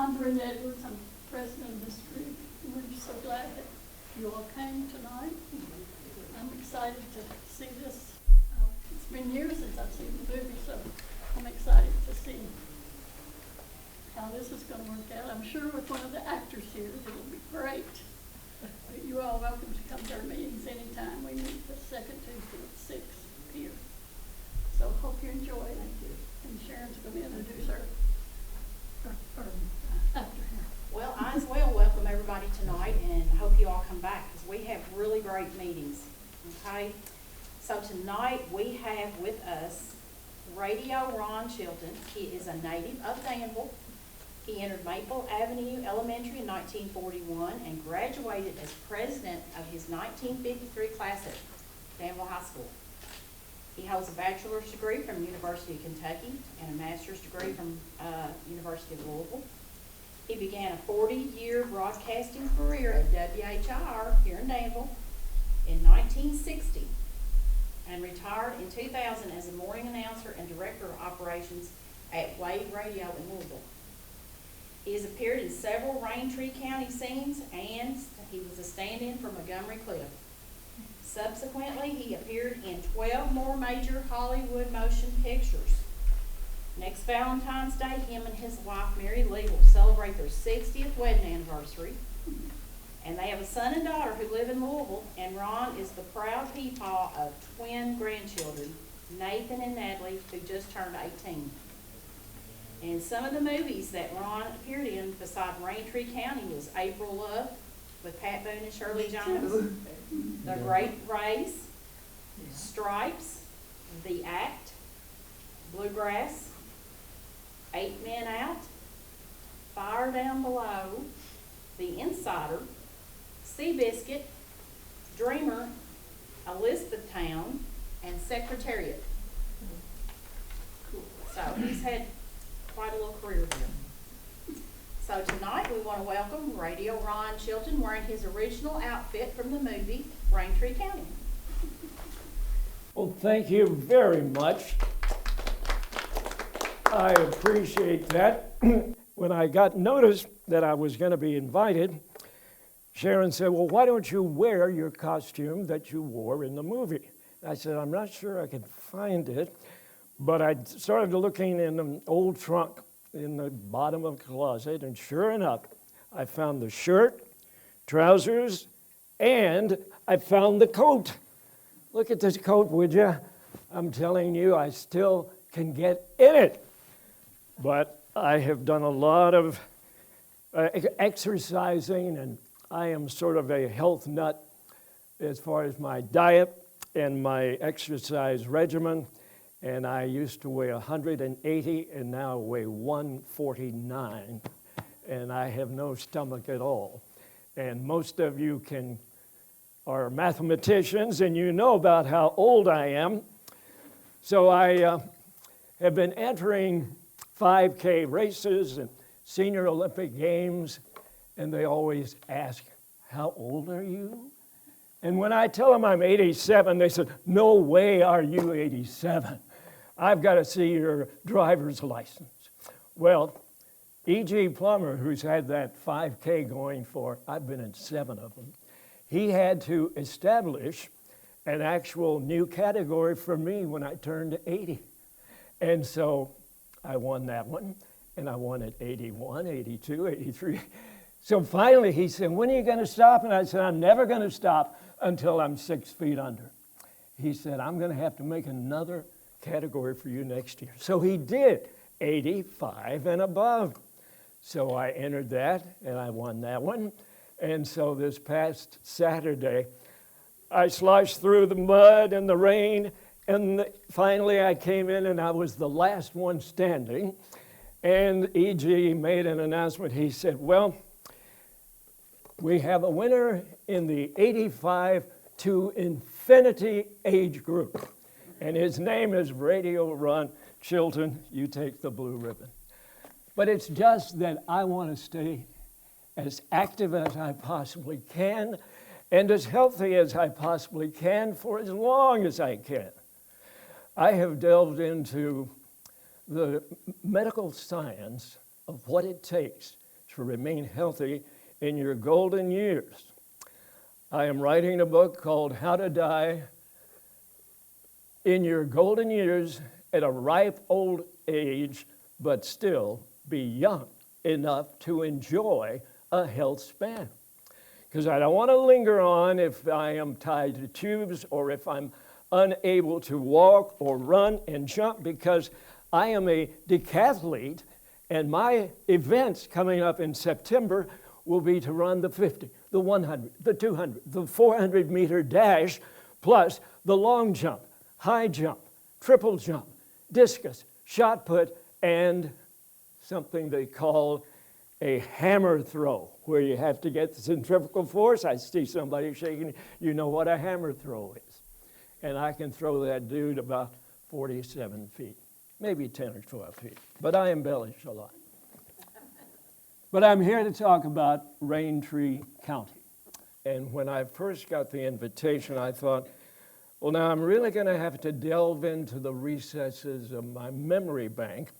I'm Brenda Edwards. I'm president of this group. We're just so glad that you all came tonight. I'm excited to see this. It's been years since I've seen the movie, so I'm excited to see how this is going to work out. I'm sure with one of the actors here, it'll be great. But you're all welcome to come to our meetings anytime. We meet the second Tuesday at 6 here. So hope you enjoy it. Thank you. And Sharon's going to introduce her after her. Well, I as well welcome everybody tonight and hope you all come back because we have really great meetings, okay? So tonight we have with us Radio Ron Chilton. He is a native of Danville. He entered Maple Avenue Elementary in 1941 and graduated as president of his 1953 class at Danville High School. He holds a bachelor's degree from University of Kentucky and a master's degree from University of Louisville. He began a 40-year broadcasting career at WHIR here in Danville in 1960 and retired in 2000 as a morning announcer and director of operations at Wade Radio in Louisville. He has appeared in several Raintree County scenes and he was a stand-in for Montgomery Clift. Subsequently, he appeared in 12 more major Hollywood motion pictures. Next Valentine's Day, him and his wife, Mary Lee, will celebrate their 60th wedding anniversary. And they have a son and daughter who live in Louisville, and Ron is the proud peepaw of twin grandchildren, Nathan and Natalie, who just turned 18. And some of the movies that Ron appeared in beside Raintree County was April Love with Pat Boone and Shirley Jones, The Great Race, Stripes, The Act, Bluegrass, 8 Men Out, Fire Down Below, The Insider, Seabiscuit, Dreamer, Elizabethtown, and Secretariat. So he's had quite a little career there. So tonight we want to welcome Radio Ron Chilton wearing his original outfit from the movie Raintree County. Well, thank you very much. I appreciate that. When I got notice that I was going to be invited, Sharon said, well, why don't you wear your costume that you wore in the movie? I said, I'm not sure I can find it, but I started looking in an old trunk in the bottom of the closet, and sure enough, I found the shirt, trousers, and I found the coat. Look at this coat, would you? I'm telling you, I still can get in it. But I have done a lot of exercising, and I am sort of a health nut as far as my diet and my exercise regimen. And I used to weigh 180, and now I weigh 149. And I have no stomach at all. And most of you are mathematicians, and you know about how old I am. So I have been entering 5K races and senior Olympic games, and they always ask, how old are you? And when I tell them I'm 87, they said, no way are you 87. I've got to see your driver's license. Well, E.G. Plummer, who's had that 5K going for, I've been in 7 of them, he had to establish an actual new category for me when I turned 80. And so I won that one, and I won at 81, 82, 83. So finally he said, when are you going to stop? And I said, I'm never going to stop until I'm 6 feet under. He said, I'm going to have to make another category for you next year. So he did, 85 and above. So I entered that, and I won that one. And so this past Saturday, I sloshed through the mud and the rain, and finally I came in, and I was the last one standing. And E.G. made an announcement. He said, well, we have a winner in the 85 to infinity age group. And his name is Radio Ron Chilton. You take the blue ribbon. But it's just that I want to stay as active as I possibly can and as healthy as I possibly can for as long as I can. I have delved into the medical science of what it takes to remain healthy in your golden years. I am writing a book called How to Die in Your Golden Years at a Ripe Old Age, but still be young enough to enjoy a health span. Because I don't want to linger on if I am tied to tubes or if I'm unable to walk or run and jump, because I am a decathlete, and my events coming up in September will be to run the 50, the 100, the 200, the 400-meter dash, plus the long jump, high jump, triple jump, discus, shot put, and something they call a hammer throw, where you have to get the centrifugal force. I see somebody shaking. You know what a hammer throw is. And I can throw that dude about 47 feet, maybe 10 or 12 feet. But I embellish a lot. But I'm here to talk about Raintree County. And when I first got the invitation, I thought, well, now I'm really going to have to delve into the recesses of my memory bank.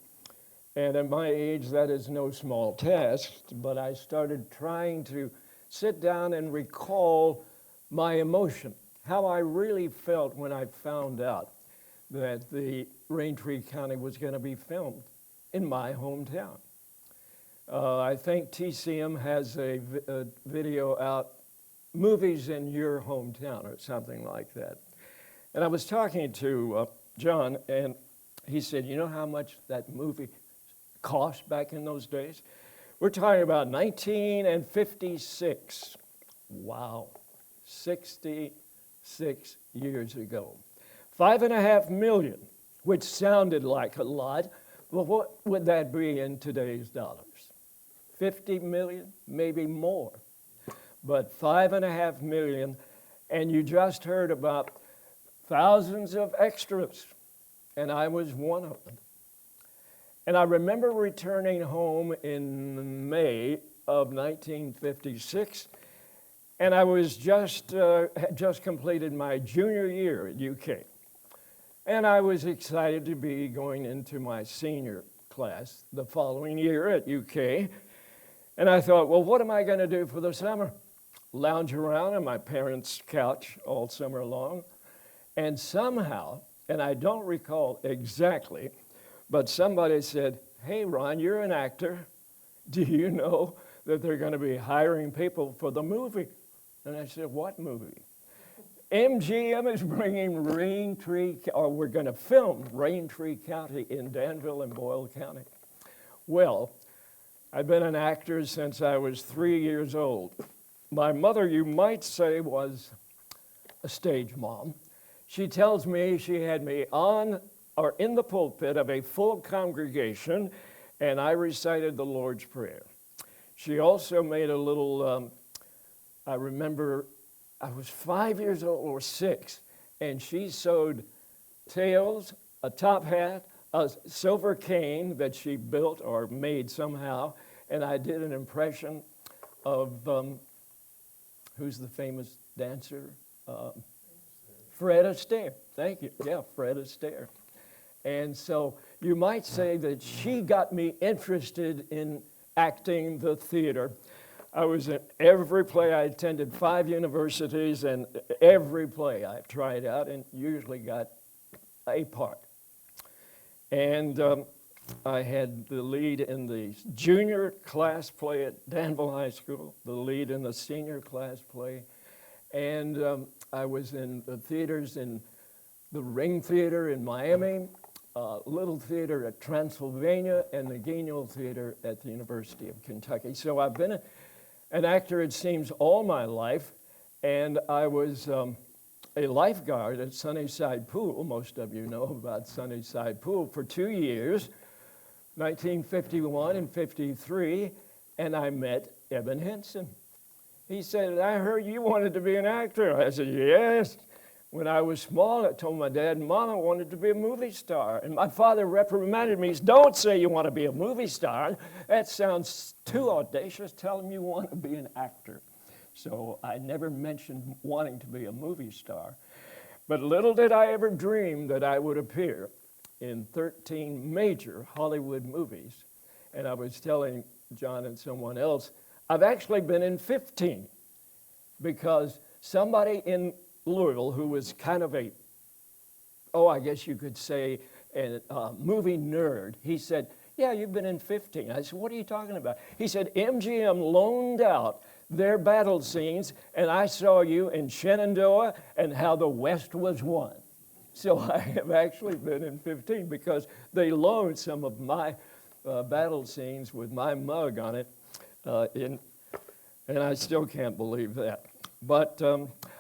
And at my age, that is no small task, but I started trying to sit down and recall my emotion, how I really felt when I found out that the Raintree County was going to be filmed in my hometown. I think TCM has a video out, Movies in Your Hometown, or something like that. And I was talking to John, and he said, you know how much that movie cost back in those days? We're talking about 1956. Wow, 66 years ago. $5.5 million, which sounded like a lot, but what would that be in today's dollars? 50 million, maybe more. But $5.5 million, and you just heard about thousands of extras, and I was one of them. And I remember returning home in May of 1956, and I was had just completed my junior year at UK. And I was excited to be going into my senior class the following year at UK. And I thought, well, what am I going to do for the summer? Lounge around on my parents' couch all summer long. And somehow, and I don't recall exactly, but somebody said, hey, Ron, you're an actor. Do you know that they're going to be hiring people for the movie? And I said, what movie? MGM is bringing we're going to film Raintree County in Danville and Boyle County. Well, I've been an actor since I was 3 years old. My mother, you might say, was a stage mom. She tells me she had me on or in the pulpit of a full congregation, and I recited the Lord's Prayer. She also made a little, I remember I was 5 years old or 6, and she sewed tails, a top hat, a silver cane that she built or made somehow, and I did an impression of, who's the famous dancer? Fred Astaire. Thank you. Yeah, Fred Astaire. And so you might say that she got me interested in acting the theater. I was in every play. I attended 5 universities, and every play I've tried out and usually got a part. And I had the lead in the junior class play at Danville High School, the lead in the senior class play, and I was in the theaters in the Ring Theater in Miami, Little Theater at Transylvania, and the Guignol Theater at the University of Kentucky. So I've been an actor, it seems, all my life, and I was a lifeguard at Sunnyside Pool. Most of you know about Sunnyside Pool for 2 years, 1951 and 53, and I met Evan Henson. He said, I heard you wanted to be an actor. I said, yes. When I was small, I told my dad and mom I wanted to be a movie star. And my father reprimanded me. He said, don't say you want to be a movie star. That sounds too audacious. Tell him you want to be an actor. So I never mentioned wanting to be a movie star. But little did I ever dream that I would appear in 13 major Hollywood movies. And I was telling John and someone else, I've actually been in 15 because somebody in Louisville who was kind of I guess you could say a movie nerd, he said, yeah, you've been in 15. I said, what are you talking about? He said, MGM loaned out their battle scenes, and I saw you in Shenandoah and how the West was won. So I have actually been in 15 because they loaned some of my battle scenes with my mug on it, and I still can't believe that. But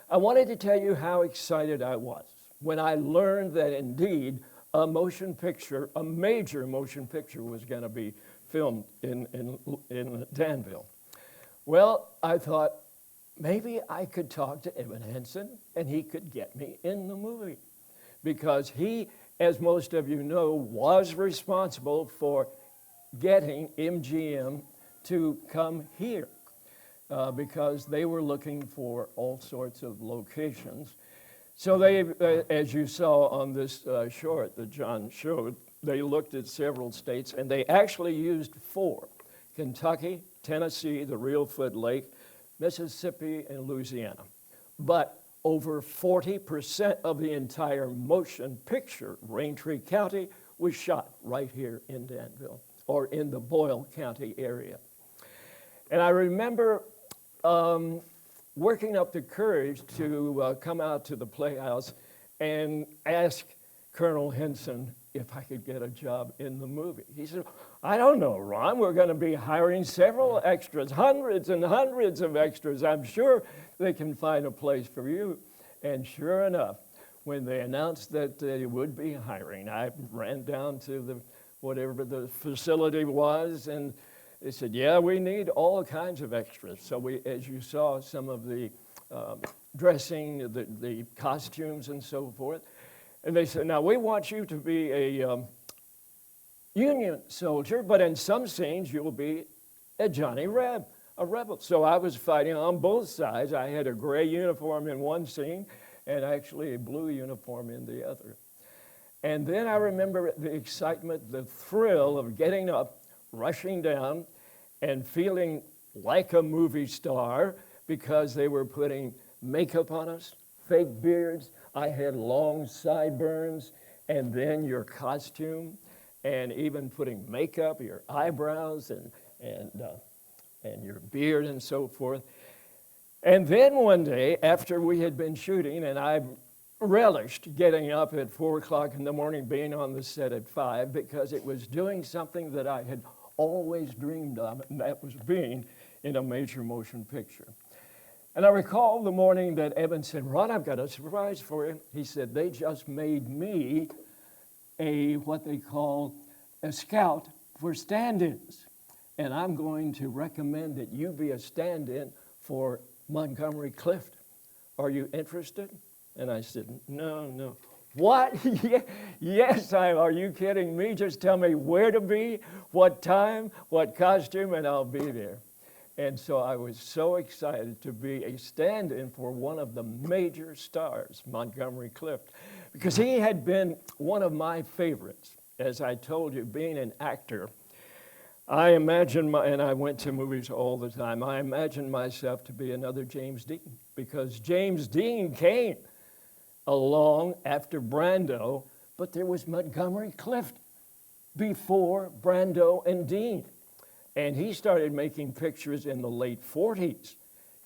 I wanted to tell you how excited I was when I learned that indeed a motion picture, a major motion picture, was going to be filmed in Danville. Well, I thought maybe I could talk to Evan Henson and he could get me in the movie, because he, as most of you know, was responsible for getting MGM to come here because they were looking for all sorts of locations. So they, as you saw on this short that John showed, they looked at several states, and they actually used 4: Kentucky, Tennessee, the Reelfoot Lake, Mississippi, and Louisiana. But over 40% of the entire motion picture, Raintree County, was shot right here in Danville, or in the Boyle County area. And I remember working up the courage to come out to the Playhouse and ask Colonel Henson if I could get a job in the movie. He said, I don't know, Ron, we're going to be hiring several extras, hundreds and hundreds of extras. I'm sure they can find a place for you. And sure enough, when they announced that they would be hiring, I ran down to whatever the facility was, and they said, yeah, we need all kinds of extras. So we, as you saw, some of the dressing, the costumes and so forth. And they said, now we want you to be a Union soldier, but in some scenes you'll be a Johnny Reb, a rebel. So I was fighting on both sides. I had a gray uniform in one scene and actually a blue uniform in the other. And then I remember the excitement, the thrill of getting up, rushing down, and feeling like a movie star because they were putting makeup on us, fake beards. I had long sideburns, and then your costume, and even putting makeup, your eyebrows, and your beard and so forth. And then one day, after we had been shooting, and I relished getting up at 4 o'clock in the morning, being on the set at 5, because it was doing something that I had always dreamed of, and that was being in a major motion picture. And I recall the morning that Evan said, Ron, I've got a surprise for you. He said, they just made me what they call a scout for stand-ins. And I'm going to recommend that you be a stand-in for Montgomery Clift. Are you interested? And I said, no. What? Yes, are you kidding me? Just tell me where to be, what time, what costume, and I'll be there. And so I was so excited to be a stand-in for one of the major stars, Montgomery Clift, because he had been one of my favorites. As I told you, being an actor, I imagine, and I went to movies all the time, I imagined myself to be another James Dean, because James Dean came along after Brando, but there was Montgomery Clift before Brando and Dean. And he started making pictures in the late 40s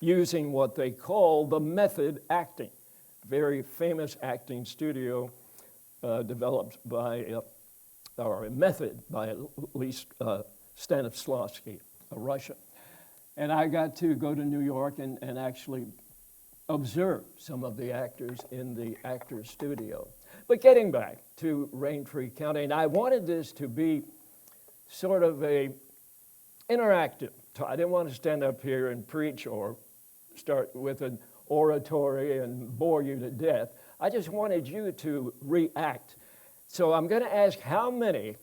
using what they call the method acting, very famous acting studio developed by, or a method by at least Stanislavski, a Russian. And I got to go to New York and actually observe some of the actors in the actor's studio. But getting back to Raintree County, and I wanted this to be sort of a interactive. I didn't want to stand up here and preach or start with an oratory and bore you to death. I just wanted you to react. So I'm going to ask how many,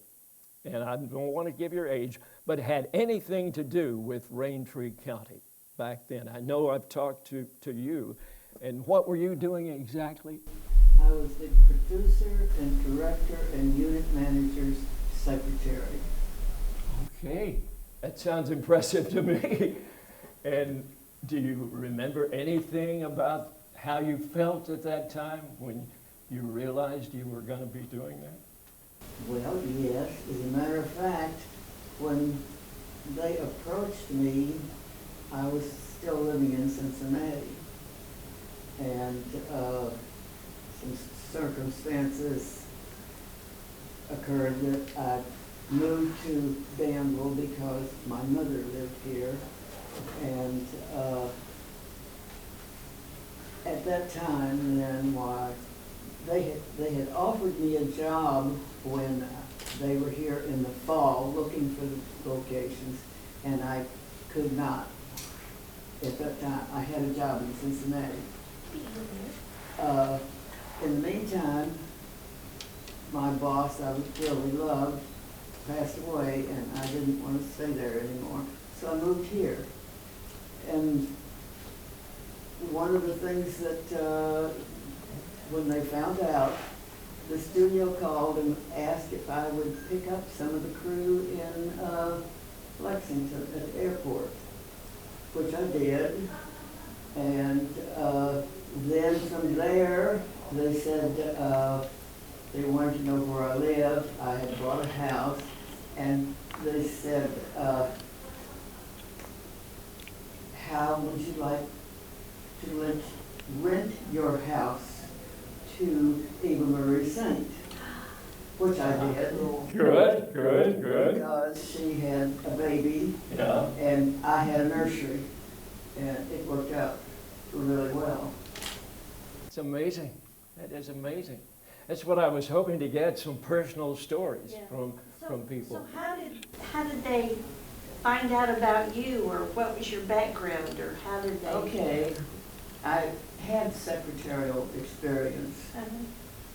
and I don't want to give your age, but had anything to do with Raintree County back then. I know I've talked to you. And what were you doing exactly? I was the producer and director and unit manager's secretary. Okay. That sounds impressive to me. And do you remember anything about how you felt at that time when you realized you were going to be doing that? Well, yes, as a matter of fact, when they approached me, I was still living in Cincinnati. And some circumstances occurred that I moved to Danville because my mother lived here. And at that time, then, why, they had offered me a job when they were here in the fall looking for the locations, and I could not. At that time, I had a job in Cincinnati. In the meantime, my boss, I really loved, passed away, and I didn't want to stay there anymore, so I moved here. And one of the things that, when they found out, the studio called and asked if I would pick up some of the crew in Lexington at the airport, which I did. And then from there, they said they wanted to know where I lived. I had bought a house, and they said, how would you like to rent your house to Eva Marie Saint? Which I did. Good. Because she had a baby, Yeah. and I had a nursery, and it worked out really well. It's amazing. That is amazing. That's what I was hoping to get, some personal stories Yeah. from people. So how did they find out about you, or what was your background, or how did they? Okay, I had secretarial experience,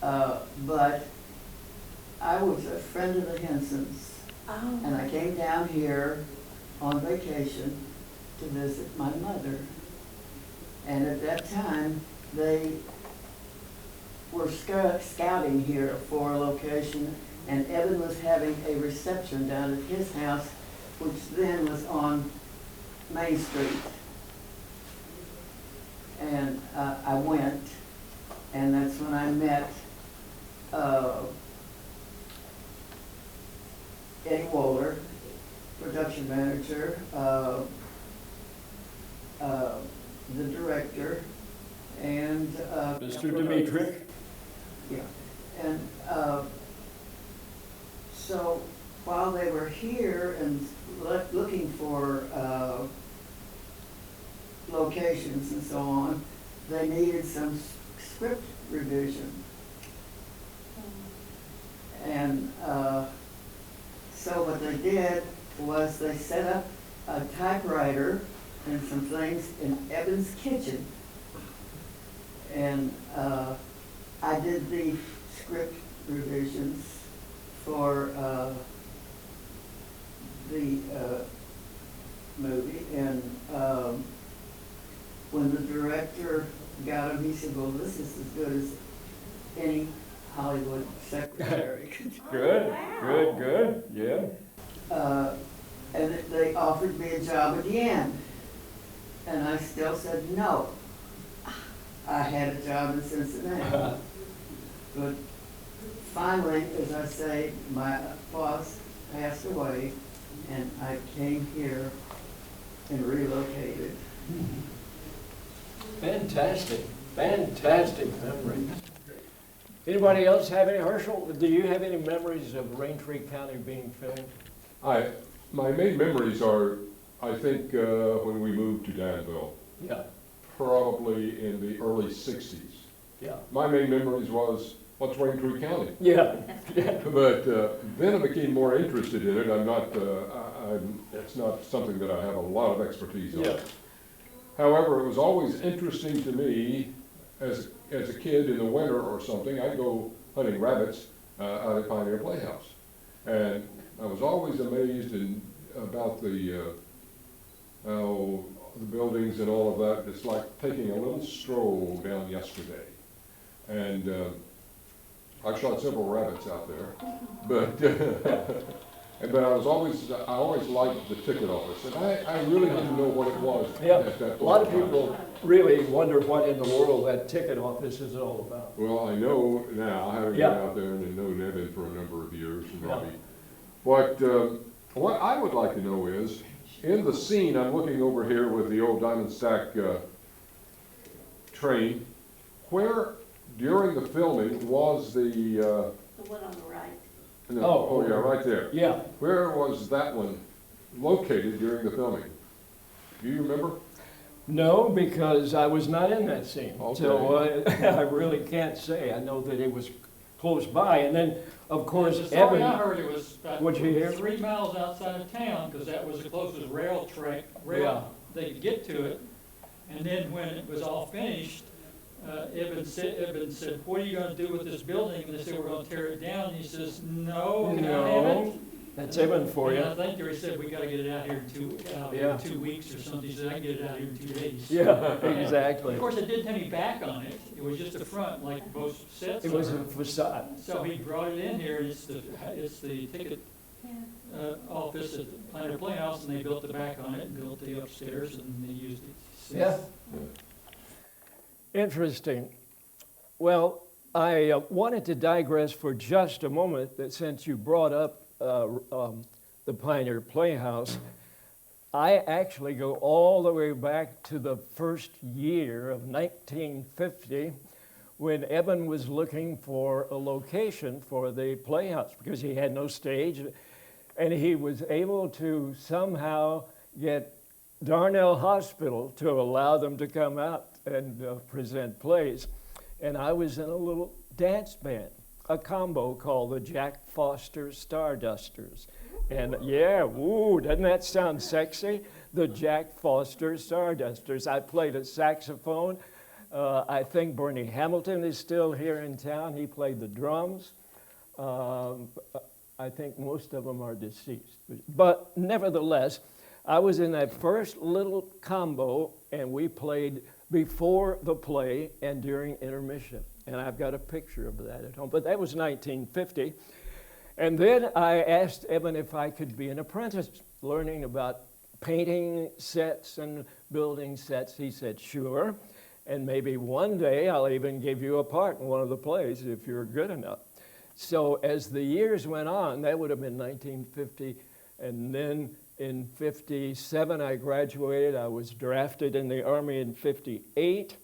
but I was a friend of the Hensons, Oh. and I came down here on vacation to visit my mother. And at that time, they were scouting here for a location, and Evan was having a reception down at his house, which then was on Main Street. And I went, and that's when I met Eddie Wohler, production manager, the director, and Mr. Dimitri? yeah, and so while they were here and looking for locations and so on, they needed some script revision. And so what they did was they set up a typewriter and some things in Evan's kitchen. And I did the script revisions for the movie. And when the director got him, he said, well, this is as good as any Hollywood secretary. Good, yeah. And they offered me a job at the end. And I still said no. I had a job in Cincinnati. But finally, as I say, my boss passed away, and I came here and relocated. Fantastic memories. Anybody else have any, Herschel, do you have any memories of Raintree County being filmed? My main memories are, I think, when we moved to Danville, Yeah, probably in the early 60s. yeah. My main memories was, what's Raintree County? Yeah. But then I became more interested in it. It's not something that I have a lot of expertise on. Yeah. However, it was always interesting to me as a kid in the winter or something. I'd go hunting rabbits out at Pioneer Playhouse. And I was always amazed about the buildings and all of that. It's like taking a little stroll down yesterday. And I shot several rabbits out there, but But I always liked the ticket office, and I really didn't know what it was Yeah, at that point. a lot of in time. people really wonder what in the world that ticket office is all about. Well, I know now, having been Yeah. out there and known Evan for a number of years, and Yeah. Robbie. But what I would like to know is, in the scene, I'm looking over here with the old Diamond Stack train, where during the filming was the, The one on the right. no, Oh, oh yeah, right there. Yeah, Where was that one located during the filming? Do you remember? no, because I was not in that scene. So Okay. I really can't say. I know that it was close by. And then, of course, The story I Evan, heard it was about What'd you hear? 3 miles outside of town, because that was the closest Yeah. rail they could get to it. And then when it was all finished, Evan said, what are you gonna do with this building? And they said, we're gonna tear it down. And he says, no, can I have no, it? that's Evan for And you. I think they said, we gotta get it out here in Yeah. 2 weeks or something. He said, I can get it out here in 2 days. Yeah, exactly. Of course, it didn't have any back on it. It was just a front, like most sets It was are. a facade. So he brought it in here, and it's the ticket office at the Planter Playhouse, and they built the back on it, and built the upstairs, and they used it since. Yeah. Interesting. Well, I wanted to digress for just a moment that since you brought up the Pioneer Playhouse, I actually go all the way back to the first year of 1950 when Evan was looking for a location for the playhouse because he had no stage, and he was able to somehow get Darnell Hospital to allow them to come out and present plays. And I was in a little dance band, a combo called the Jack Foster Stardusters. And yeah, ooh, doesn't that sound sexy? The Jack Foster Stardusters. I played a saxophone. I think Bernie Hamilton is still here in town. He played the drums. I think most of them are deceased. But nevertheless, I was in that first little combo, and we played before the play and during intermission. And I've got a picture of that at home. But that was 1950. And then I asked Evan if I could be an apprentice, learning about painting sets and building sets. He said, sure. And maybe one day I'll even give you a part in one of the plays if you're good enough. So as the years went on, that would have been 1950, and then in 57 I graduated. I was drafted in the Army in 58.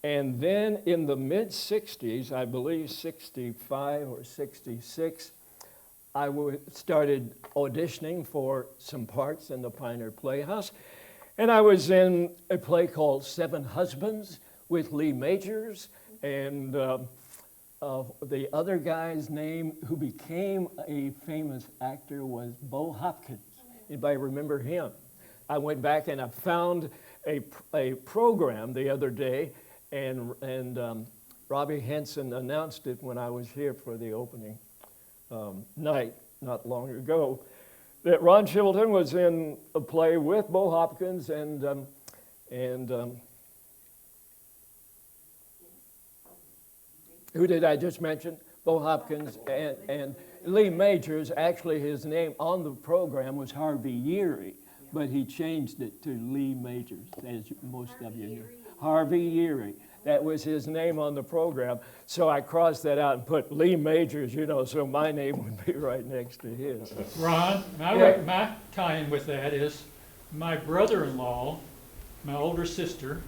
And then in the mid-60s, I believe 65 or 66, I started auditioning for some parts in the Pioneer Playhouse. And I was in a play called Seven Husbands with Lee Majors, and the other guy's name who became a famous actor was Bo Hopkins. Anybody remember him? I went back and I found a program the other day, and Robbie Henson announced it when I was here for the opening night not long ago, that Ron Chilton was in a play with Bo Hopkins and who did I just mention? Bo Hopkins and Lee Majors. Actually, his name on the program was Harvey Yeary, but he changed it to Lee Majors, as most of you know. Harvey Yeary. That was his name on the program. So I crossed that out and put Lee Majors, you know, so my name would be right next to his. Ron, my tie-in with that is my brother-in-law, my older sister,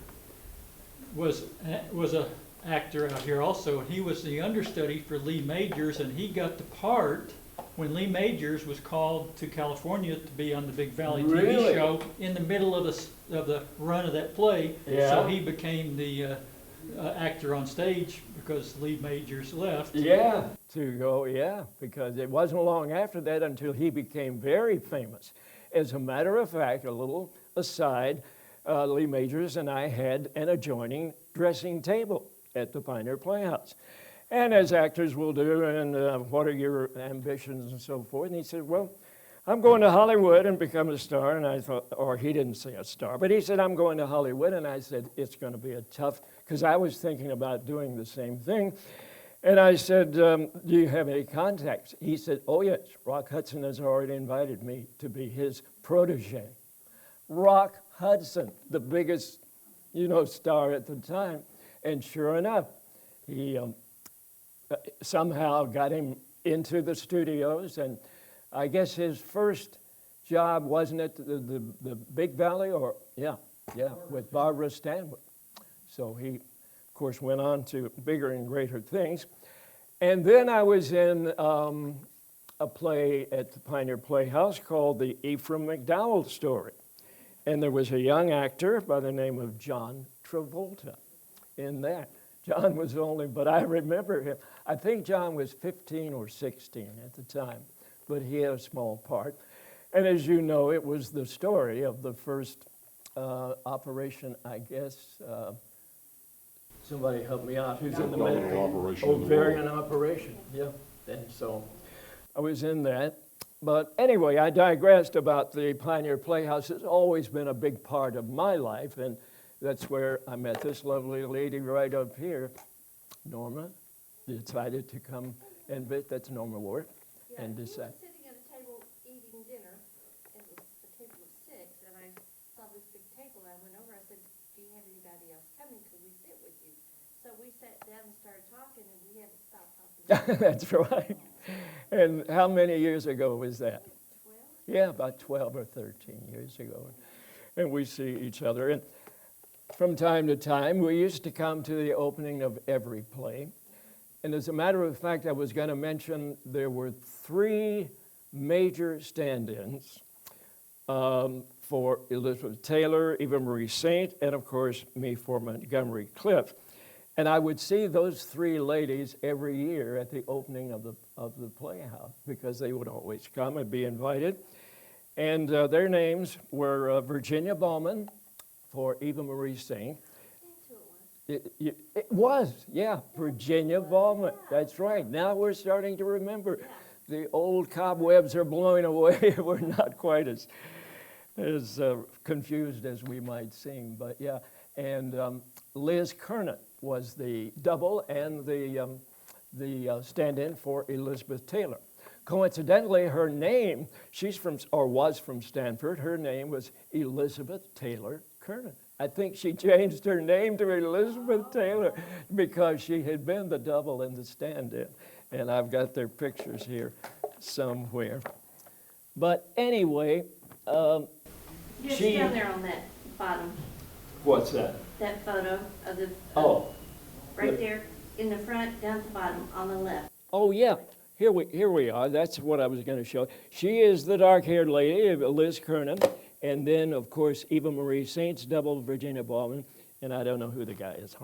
was a actor out here also, and he was the understudy for Lee Majors, and he got the part when Lee Majors was called to California to be on the Big Valley Really? TV show in the middle of the run of that play. Yeah. So he became the actor on stage because Lee Majors left. Yeah, to go, yeah, because it wasn't long after that until he became very famous. As a matter of fact, a little aside, Lee Majors and I had an adjoining dressing table at the Pioneer Playhouse. And as actors will do, and what are your ambitions and so forth. And he said, well, I'm going to Hollywood and become a star. And I thought, or he didn't say a star, but he said, I'm going to Hollywood. And I said, it's going to be a tough, because I was thinking about doing the same thing. And I said, do you have any contacts? He said, oh yes, Rock Hudson has already invited me to be his protege. Rock Hudson, the biggest, star at the time. And sure enough, he somehow got him into the studios. And I guess his first job wasn't at the Big Valley, or, yeah, with Barbara Stanwyck. So he, of course, went on to bigger and greater things. And then I was in a play at the Pioneer Playhouse called The Ephraim McDowell Story. And there was a young actor by the name of John Travolta in that. John was only, but I remember him. I think John was 15 or 16 at the time, but he had a small part. And as you know, it was the story of the first operation, I guess. Somebody help me out. Who's in the medical ovarian operation? Yeah. And so I was in that. But anyway, I digressed about the Pioneer Playhouse. It's always been a big part of my life, and that's where I met this lovely lady right up here, Norma. Decided to come and visit. That's Norma Ward. Yeah, and we were decide. sitting at a table eating dinner. It was a table of 6, and I saw this big table. I went over. I said, "Do you have anybody else coming? Could we sit with you?" So we sat down and started talking, and we haven't stopped talking. That's right. And how many years ago was that? 12? Yeah, about 12 or 13 years ago. And we see each other. And from time to time, we used to come to the opening of every play. And as a matter of fact, I was going to mention there were 3 major stand-ins for Elizabeth Taylor, Eva Marie Saint, and of course, me for Montgomery Clift. And I would see those 3 ladies every year at the opening of the Playhouse because they would always come and be invited. And their names were Virginia Bauman for Eva Marie Saint. It was, yeah, Virginia Bauman. That's right. Now we're starting to remember. The old cobwebs are blowing away. We're not quite as confused as we might seem, but yeah. And Liz Kernan was the double and the stand-in for Elizabeth Taylor. Coincidentally, her name, was from Stanford. Her name was Elizabeth Taylor Kernan. I think she changed her name to Elizabeth Taylor because she had been the double and the stand-in. And I've got their pictures here somewhere. But anyway, Just she... down there on that bottom, What's that? that photo of the, Oh. right there in the front, down at the bottom, on the left. Oh, yeah. Here we are. That's what I was going to show. She is the dark-haired lady, Liz Kernan. And then, of course, Eva Marie Saint's double, Virginia Bauman. And I don't know who the guy is.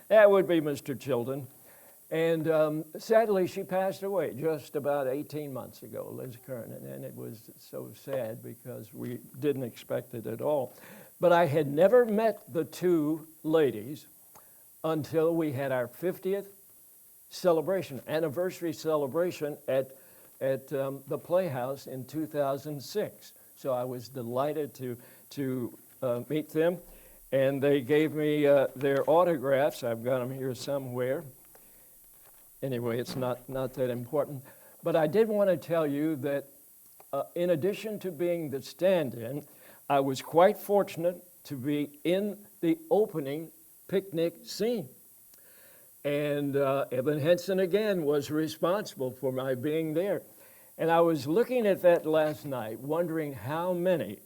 That would be Mr. Chilton. And sadly, she passed away just about 18 months ago, Liz Kernan. And it was so sad because we didn't expect it at all. But I had never met the 2 ladies until we had our 50th anniversary celebration at the Playhouse in 2006. So I was delighted to meet them, and they gave me their autographs. I've got them here somewhere. Anyway, it's not that important. But I did want to tell you that in addition to being the stand-in, I was quite fortunate to be in the opening picnic scene. And Evan Henson, again, was responsible for my being there. And I was looking at that last night, wondering how many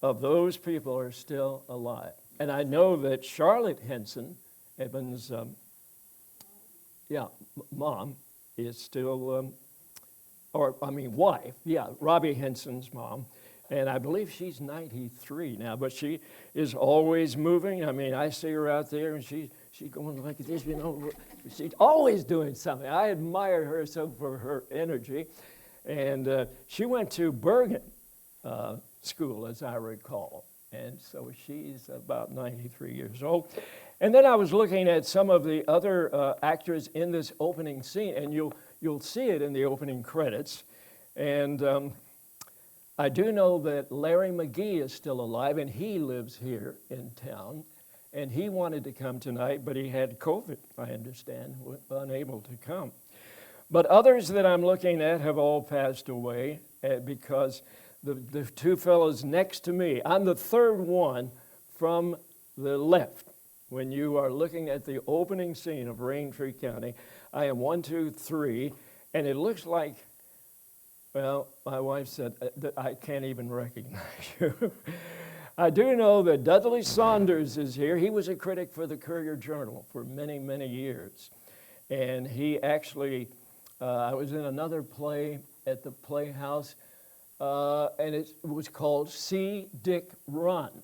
of those people are still alive. And I know that Charlotte Henson, Evan's mom, is still, wife, Robbie Henson's mom. And I believe she's 93 now, but she is always moving. I mean, I see her out there, and she's going like this, She's always doing something. I admire her so for her energy. And she went to Bergen School, as I recall. And so she's about 93 years old. And then I was looking at some of the other actors in this opening scene, and you'll see it in the opening credits. And I do know that Larry McGee is still alive, and he lives here in town. and he wanted to come tonight, but he had COVID, I understand, unable to come. But others that I'm looking at have all passed away because the two fellows next to me, I'm the third one from the left. When you are looking at the opening scene of Raintree County, I am 1, 2, 3, and it looks like, well, my wife said that I can't even recognize you. I do know that Dudley Saunders is here. He was a critic for the Courier-Journal for many, many years. And he actually, I was in another play at the Playhouse, and it was called See Dick Run.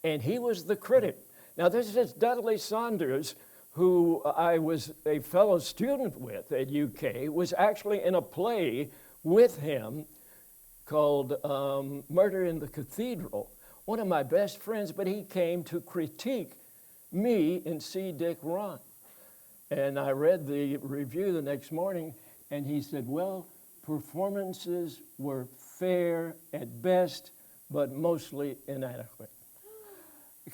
And he was the critic. Now, this is Dudley Saunders, who I was a fellow student with at UK, was actually in a play with him called Murder in the Cathedral. One of my best friends, but he came to critique me in See Dick Run. And I read the review the next morning, and he said, well, performances were fair at best, but mostly inadequate.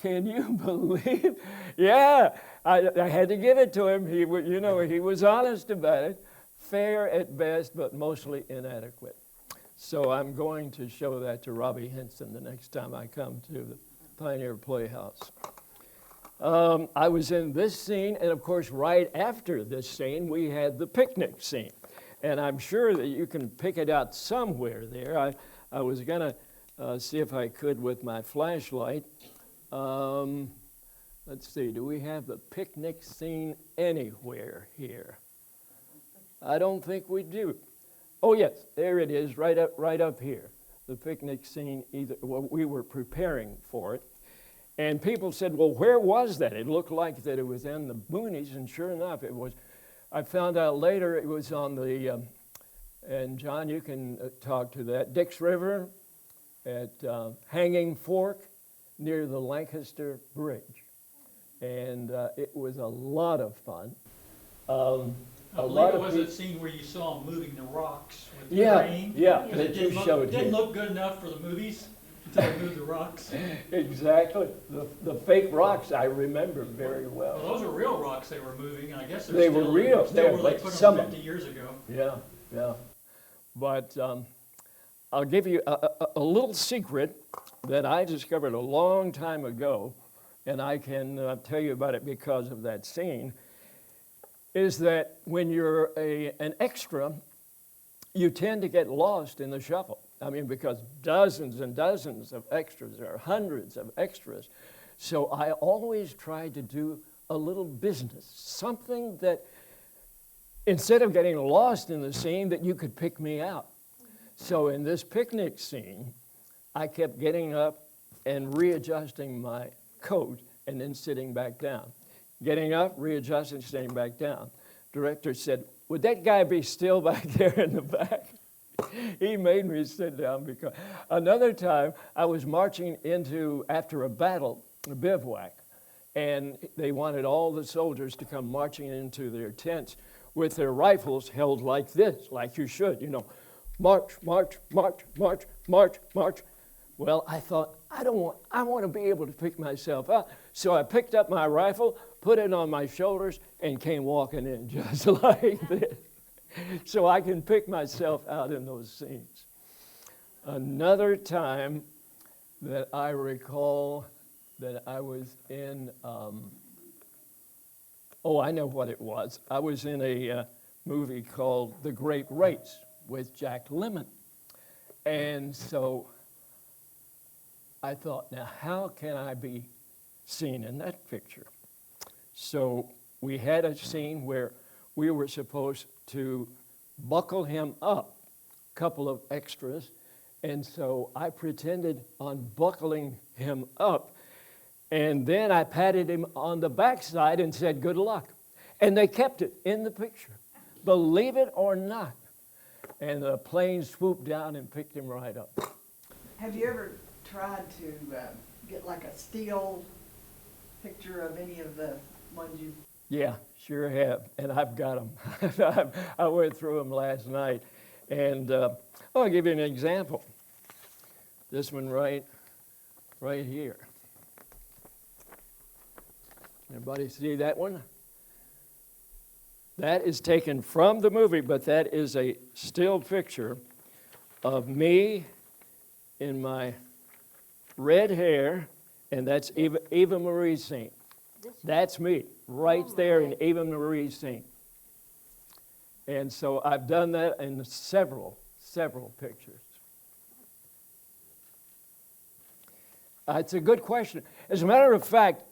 Can you believe? Yeah, I had to give it to him. He was honest about it. Fair at best, but mostly inadequate. So I'm going to show that to Robbie Henson the next time I come to the Pioneer Playhouse. I was in this scene, and of course, right after this scene, we had the picnic scene. And I'm sure that you can pick it out somewhere there. I was going to see if I could with my flashlight. Let's see, do we have the picnic scene anywhere here? I don't think we do. Oh yes, there it is, right up here. The picnic scene, we were preparing for it. And people said, well, where was that? It looked like that it was in the boonies, and sure enough, it was. I found out later it was on the, and John, you can talk to that, Dix River at Hanging Fork, near the Lancaster Bridge. And it was a lot of fun. I believe it was that scene where you saw them moving the rocks with the rain. Yeah, that you showed here. Didn't look good enough for the movies until they moved the rocks. Exactly. The fake rocks I remember very well. Well, those are real rocks they were moving, and I guess they were real. Still where like they put some them 50 years ago. Yeah. But I'll give you a little secret that I discovered a long time ago, and I can tell you about it because of that scene, is that when you're an extra, you tend to get lost in the shuffle. I mean, because dozens and dozens of extras, there are hundreds of extras. So I always tried to do a little business, something that, instead of getting lost in the scene, that you could pick me out. So in this picnic scene, I kept getting up and readjusting my coat and then sitting back down. Getting up, readjusting, sitting back down. Director said, would that guy be still back there in the back? He made me sit down because another time I was marching after a battle, a bivouac, and they wanted all the soldiers to come marching into their tents with their rifles held like this, like you should, march, march, march, march, march, march. Well, I thought, I want to be able to pick myself up. So I picked up my rifle, put it on my shoulders, and came walking in just like this. So I can pick myself out in those scenes. Another time that I recall that I was in, I know what it was. I was in a movie called The Great Race with Jack Lemmon. And so I thought, now how can I be seen in that picture? So we had a scene where we were supposed to buckle him up, a couple of extras, and so I pretended on buckling him up, and then I patted him on the backside and said, good luck. And they kept it in the picture, believe it or not. And the plane swooped down and picked him right up. Have you ever tried to get like a still picture of any of the ones you? Yeah, sure have, and I've got them. I went through them last night, and I'll give you an example. This one right here. Everybody see that one? That is taken from the movie, but that is a still picture of me in my red hair, and that's Eva Marie's scene. That's me, right there in Eva Marie's scene. And so I've done that in several pictures. It's a good question. As a matter of fact,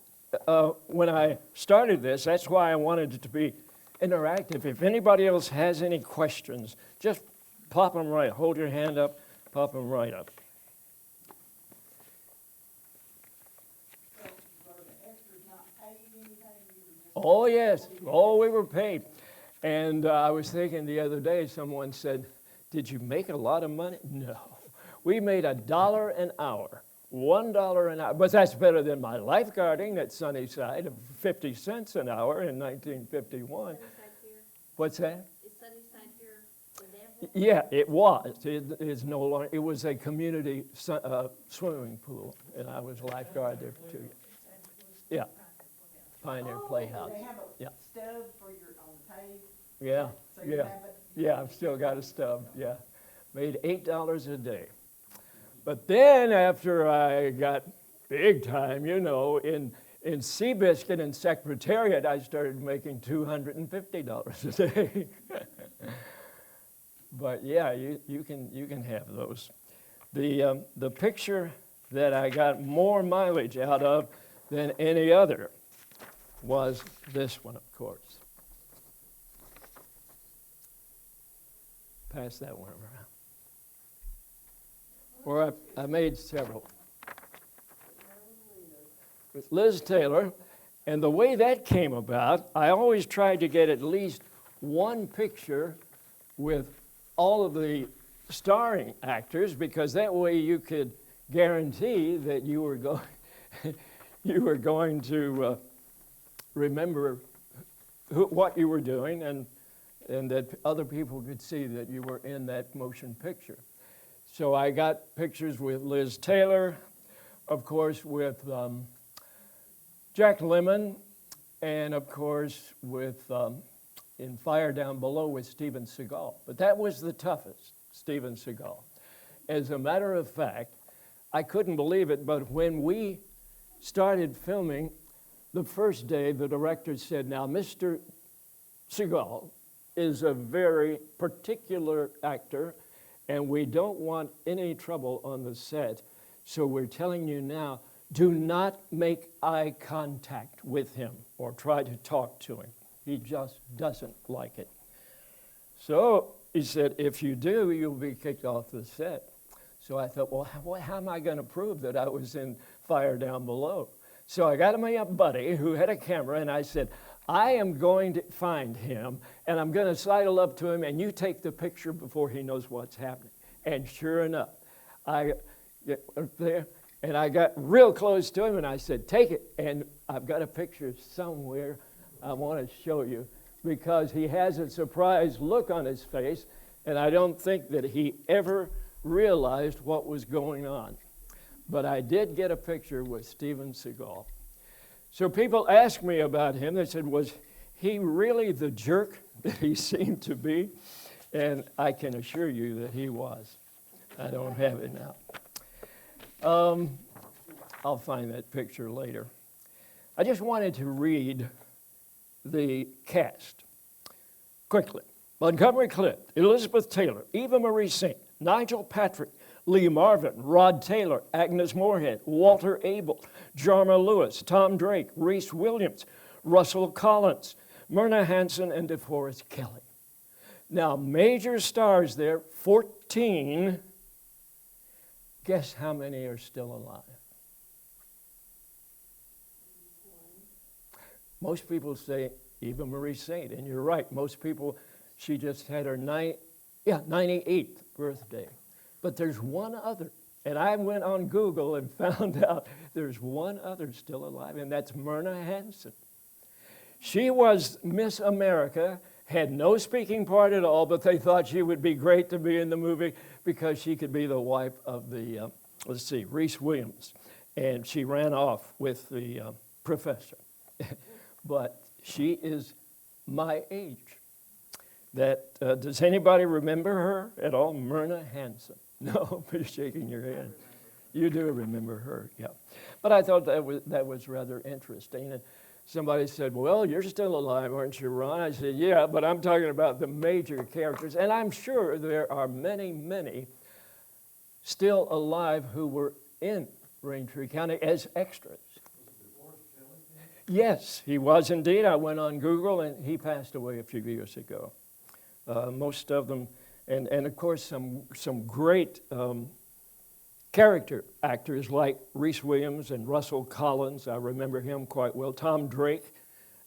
when I started this, that's why I wanted it to be interactive. If anybody else has any questions, just pop them right. Hold your hand up, pop them right up. Oh, yes. Oh, we were paid. And I was thinking the other day, someone said, did you make a lot of money? No. We made $1 an hour. $1 an hour. But that's better than my lifeguarding at Sunnyside of 50 cents an hour in 1951. What's that? Is Sunnyside here in Danville? Yeah, it was. It is no longer. It was a community swimming pool, and I was a lifeguard there for 2 years. Yeah. Pioneer Playhouse. They have a Yeah. stub for your, on the pay, Yeah, so you yeah, have it. yeah, I've still got a stub, yeah. Made $8 a day. But then after I got big time, you know, in Seabiscuit and Secretariat, I started making $250 a day. But yeah, you can have those. The picture that I got more mileage out of than any other was this one, of course. Pass that one around. Or I made several. With Liz Taylor, and the way that came about, I always tried to get at least one picture with all of the starring actors, because that way you could guarantee that you were going to remember what you were doing, and that other people could see that you were in that motion picture. So I got pictures with Liz Taylor, of course with Jack Lemmon, and of course with in Fire Down Below with Steven Seagal. But that was the toughest, Steven Seagal. As a matter of fact, I couldn't believe it, but when we started filming, the first day the director said, now Mr. Seagal is a very particular actor, and we don't want any trouble on the set. So we're telling you now, do not make eye contact with him or try to talk to him. He just doesn't like it. So he said, if you do, you'll be kicked off the set. So I thought, well, how am I going to prove that I was in Fire Down Below? So I got my buddy who had a camera, and I said, I am going to find him, and I'm going to sidle up to him, and you take the picture before he knows what's happening. And sure enough, I get up there, and I got real close to him, and I said, take it. And I've got a picture somewhere I want to show you, because he has a surprised look on his face, and I don't think that he ever realized what was going on. But I did get a picture with Steven Seagal. So people ask me about him. They said, was he really the jerk that he seemed to be? And I can assure you that he was. I don't have it now. I'll find that picture later. I just wanted to read the cast quickly. Montgomery Clift, Elizabeth Taylor, Eva Marie Saint, Nigel Patrick, Lee Marvin, Rod Taylor, Agnes Moorehead, Walter Abel, Jarma Lewis, Tom Drake, Reese Williams, Russell Collins, Myrna Hansen, and DeForest Kelly. Now, major stars there, 14. Guess how many are still alive? Most people say Eva Marie Saint, and you're right. Most people, she just had her 98th birthday. But there's one other, and I went on Google and found out there's one other still alive, and that's Myrna Hansen. She was Miss America, had no speaking part at all, but they thought she would be great to be in the movie because she could be the wife of the, Reese Williams, and she ran off with the professor. but she is my age. Does anybody remember her at all? Myrna Hansen. No, you're shaking your head. You do remember her, yeah. But I thought that was rather interesting. And somebody said, well, you're still alive, aren't you, Ron? I said, yeah, but I'm talking about the major characters. And I'm sure there are many, many still alive who were in Raintree County as extras. Yes, he was indeed. I went on Google, and he passed away a few years ago. Most of them, and of course some great character actors like Reese Williams and Russell Collins. I remember him quite well. Tom Drake,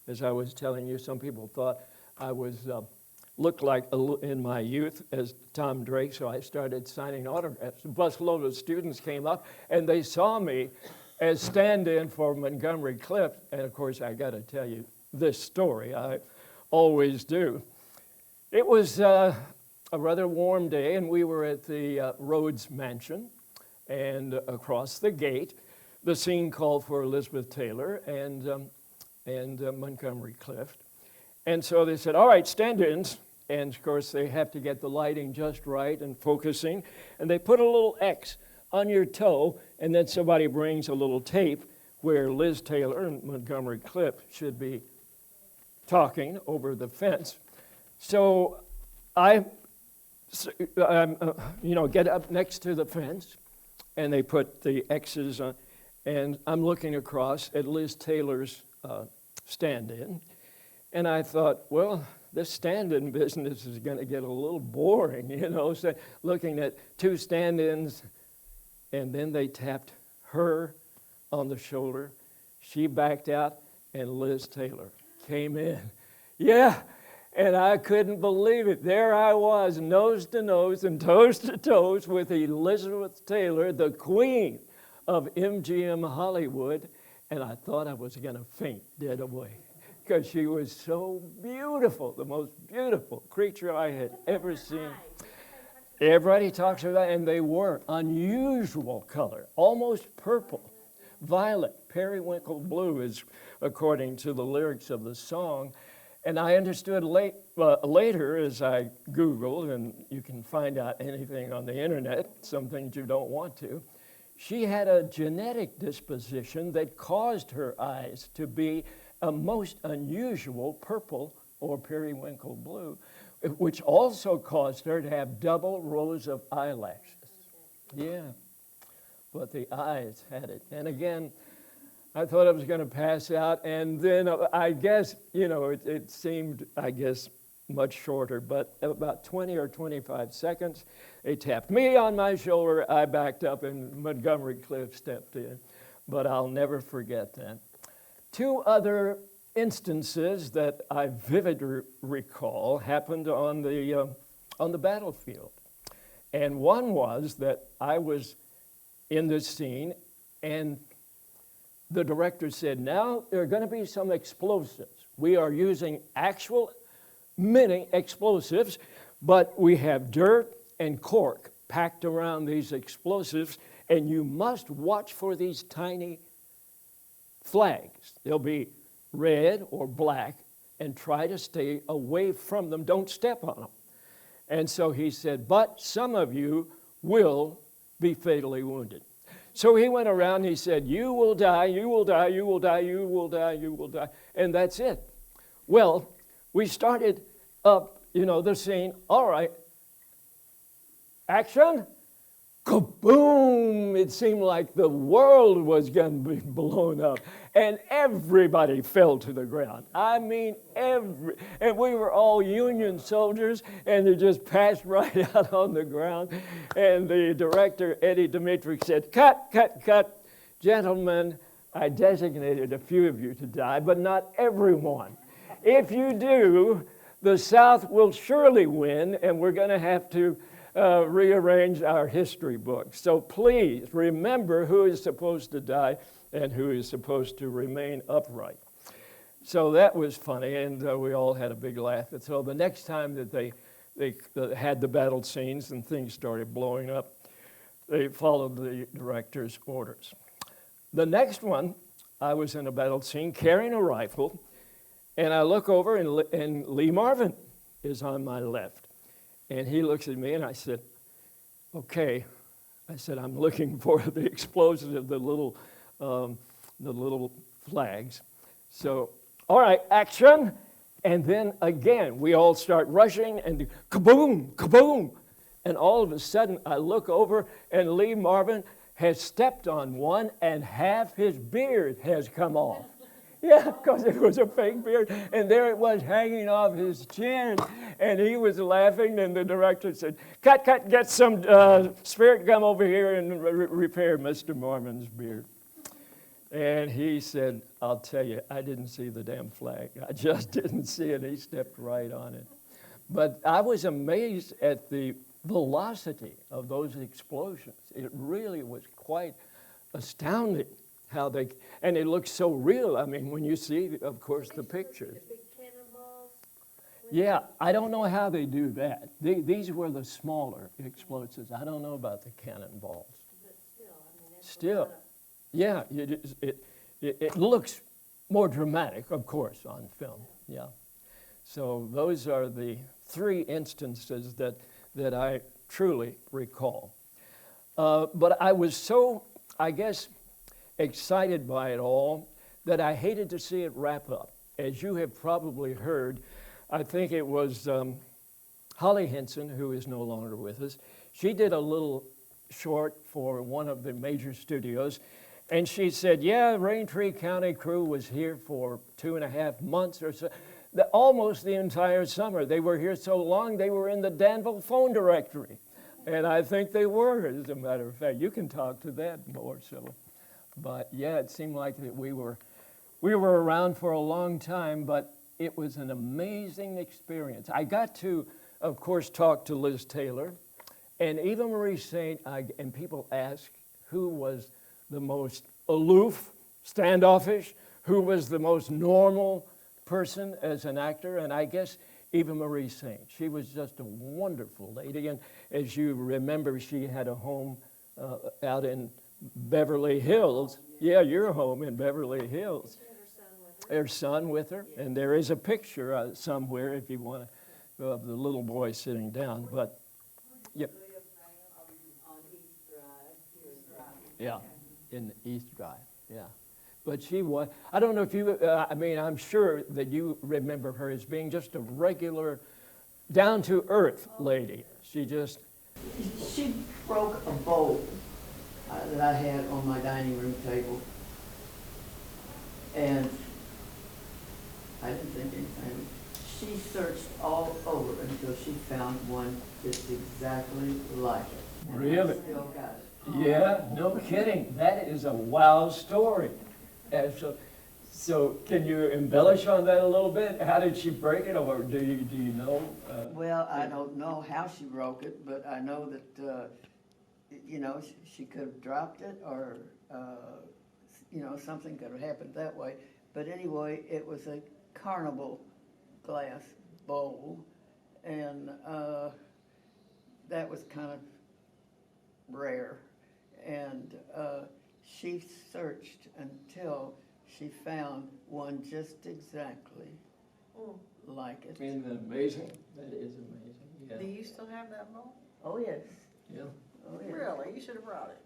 as I was telling you, some people thought I looked like in my youth as Tom Drake, so I started signing autographs. A busload of students came up, and they saw me as stand-in for Montgomery Clift. And of course, I got to tell you this story. I always do. It was a rather warm day, and we were at the Rhodes Mansion, and across the gate, the scene called for Elizabeth Taylor and Montgomery Clift. And so they said, all right, stand-ins. And of course, they have to get the lighting just right and focusing. And they put a little X on your toe, and then somebody brings a little tape where Liz Taylor and Montgomery Clift should be talking over the fence. So I get up next to the fence, and they put the X's on, and I'm looking across at Liz Taylor's stand-in, and I thought, well, this stand-in business is going to get a little boring, so looking at two stand-ins, and then they tapped her on the shoulder. She backed out, and Liz Taylor came in. Yeah, and I couldn't believe it. There I was, nose to nose and toes to toes with Elizabeth Taylor, the queen of MGM Hollywood, and I thought I was going to faint dead away because she was so beautiful, the most beautiful creature I had ever seen. Everybody talks about that, and they were unusual color, almost purple, violet, periwinkle blue is according to the lyrics of the song. And I understood later as I Googled, and you can find out anything on the internet, some things you don't want to, she had a genetic disposition that caused her eyes to be a most unusual purple or periwinkle blue, which also caused her to have double rows of eyelashes. Yeah, but the eyes had it. And again, I thought I was going to pass out, and then I guess, it seemed, much shorter, but about 20 or 25 seconds, they tapped me on my shoulder, I backed up, and Montgomery Clift stepped in. But I'll never forget that. Two other instances that I vividly recall happened on the battlefield. And one was that I was in this scene, and the director said, now there are going to be some explosives. We are using actual mini explosives, but we have dirt and cork packed around these explosives, and you must watch for these tiny flags. They'll be red or black, and try to stay away from them. Don't step on them. And so he said, but some of you will be fatally wounded. So he went around and he said, you will die, you will die, you will die, you will die, you will die. And that's it. Well, we started up, the scene. All right, action. Kaboom! It seemed like the world was going to be blown up. And everybody fell to the ground. I mean, and we were all Union soldiers, and they just passed right out on the ground. And the director, Eddie Dimitri, said, cut, cut, cut. Gentlemen, I designated a few of you to die, but not everyone. If you do, the South will surely win, and we're going to have to rearrange our history books. So please remember who is supposed to die and who is supposed to remain upright. So that was funny, and we all had a big laugh. And so the next time that they had the battle scenes and things started blowing up, they followed the director's orders. The next one I was in a battle scene carrying a rifle, and I look over, and Lee Marvin is on my left. And he looks at me, and I said, okay. I said, I'm looking for the explosion of the little flags. So, all right, action. And then again, we all start rushing, and kaboom, kaboom. And all of a sudden, I look over, and Lee Marvin has stepped on one, and half his beard has come off. Yeah, because it was a fake beard, and there it was hanging off his chin, and he was laughing, and the director said, cut, get some spirit gum over here and repair Mr. Marvin's beard. And he said, I'll tell you, I didn't see the damn flag. I just didn't see it. He stepped right on it. But I was amazed at the velocity of those explosions. It really was quite astounding how they, and it looks so real. I mean, when you see, of course, the pictures. The big cannonballs? Yeah, I don't know how they do that. These were the smaller explosives. I don't know about the cannonballs. But still, I mean, that's a Still, lot of- yeah, it looks more dramatic, of course, on film. Yeah. So those are the three instances that I truly recall. But I was so, I guess, excited by it all that I hated to see it wrap up. As you have probably heard, I think it was Holly Henson, who is no longer with us. She did a little short for one of the major studios, and she said, yeah, Raintree County crew was here for 2.5 months or so, almost the entire summer. They were here so long, they were in the Danville phone directory. And I think they were, as a matter of fact. You can talk to that more so. But yeah, it seemed like that we were around for a long time, but it was an amazing experience. I got to, of course, talk to Liz Taylor, and Eva Marie Saint, and people ask who was the most aloof, standoffish, who was the most normal person as an actor, and I guess Eva Marie Saint. She was just a wonderful lady, and as you remember, she had a home out in Beverly Hills. Yeah, your home in Beverly Hills. She had her son with her. Her son with her, and there is a picture somewhere if you want to, of the little boy sitting down. But yeah, yeah, in East Drive. Yeah, but she was. I don't know if you. I mean, I'm sure that you remember her as being just a regular, down to earth lady. She broke a bowl that I had on my dining room table, and I didn't think anything. She searched all over until she found one just exactly like it. And Really? I still got it. Yeah, no kidding. That is a wow story. And so can you embellish on that a little bit? How did she break it, or do you know? Well, I don't know how she broke it, but I know that, she could have dropped it, or, something could have happened that way. But anyway, it was a carnival glass bowl, and that was kind of rare. And she searched until she found one just exactly like it. Isn't that amazing? That is amazing. Do Yeah. you still have that bowl? Oh, yes. Yeah. Oh, yes. Really? You should have brought it.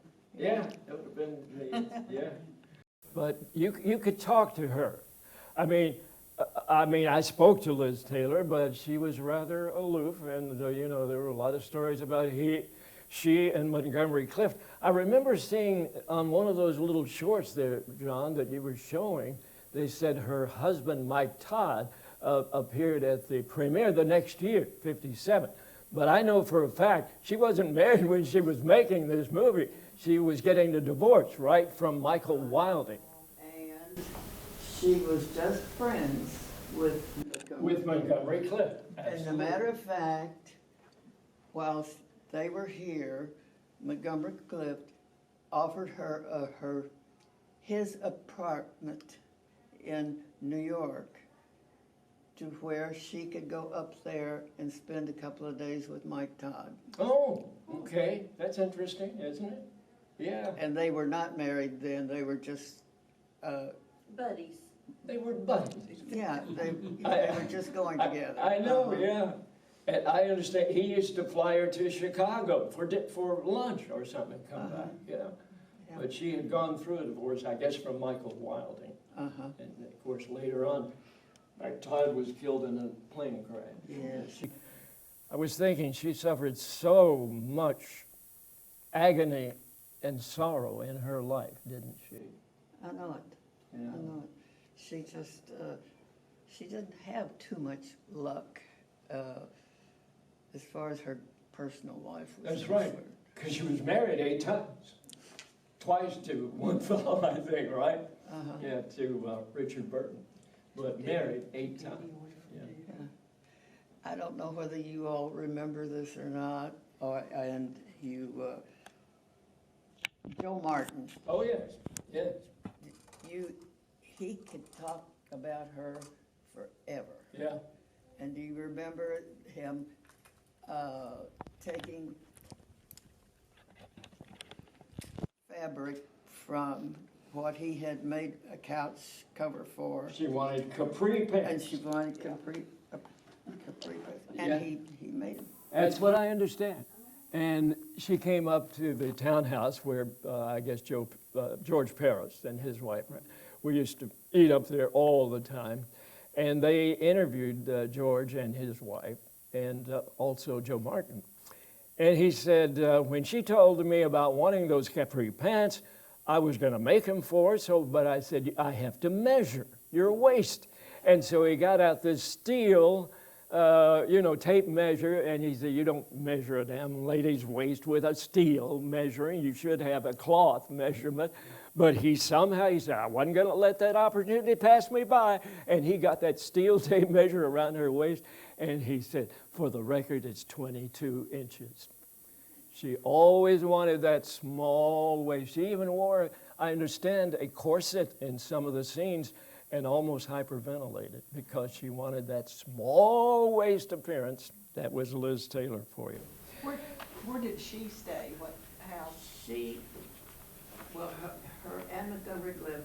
Yeah, that would have been me. Yeah. But you could talk to her. I mean, I spoke to Liz Taylor, but she was rather aloof, and there were a lot of stories about she and Montgomery Clift. I remember seeing on one of those little shorts there, John, that you were showing, they said her husband, Mike Todd, appeared at the premiere the next year, 57. But I know for a fact she wasn't married when she was making this movie. She was getting the divorce right from Michael Wilding. And she was just friends with Montgomery Clift. As a matter of fact, whilst they were here, Montgomery Clift offered her his apartment in New York, to where she could go up there and spend a couple of days with Mike Todd. Oh, okay. That's interesting, isn't it? Yeah. And they were not married then, they were just Buddies. They were buddies. Yeah, they were just going I- together. I know, Uh-huh. yeah. And I understand, he used to fly her to Chicago for lunch or something, come Uh-huh. back, yeah. Yeah. But she had gone through a divorce, I guess, from Michael Wilding. Uh-huh, And of course, later on, Todd was killed in a plane crash. yes. I was thinking she suffered so much agony and sorrow in her life, didn't she? I know it. I know it. She just, she didn't have too much luck as far as her personal life was That's right, concerned. because she was married 8 times. Twice to one fellow, I think, right? Uh-huh. Yeah, to Richard Burton, but married 8 times. Yeah. Yeah. I don't know whether you all remember this or not, and you, Joe Martin, Oh, yes, yes, he could talk about her forever. yeah. And do you remember him taking fabric from what he had made a couch cover for? She wanted capri pants. And she wanted capri pants. Yeah. And he made them. That's what I understand. And she came up to the townhouse where I guess George Paris and his wife, we used to eat up there all the time. And they interviewed George and his wife, and also Joe Martin. And he said, when she told me about wanting those capri pants, I was going to make them for her, but I said, I have to measure your waist. And so he got out this steel, tape measure, and he said, you don't measure a damn lady's waist with a steel measuring. You should have a cloth measurement. But he said, I wasn't going to let that opportunity pass me by. And he got that steel tape measure around her waist, and he said, for the record, it's 22 inches. She always wanted that small waist. She even wore, I understand, a corset in some of the scenes and almost hyperventilated because she wanted that small waist appearance. That was Liz Taylor for you. Where did she stay? What house? Her and Montgomery Cliff,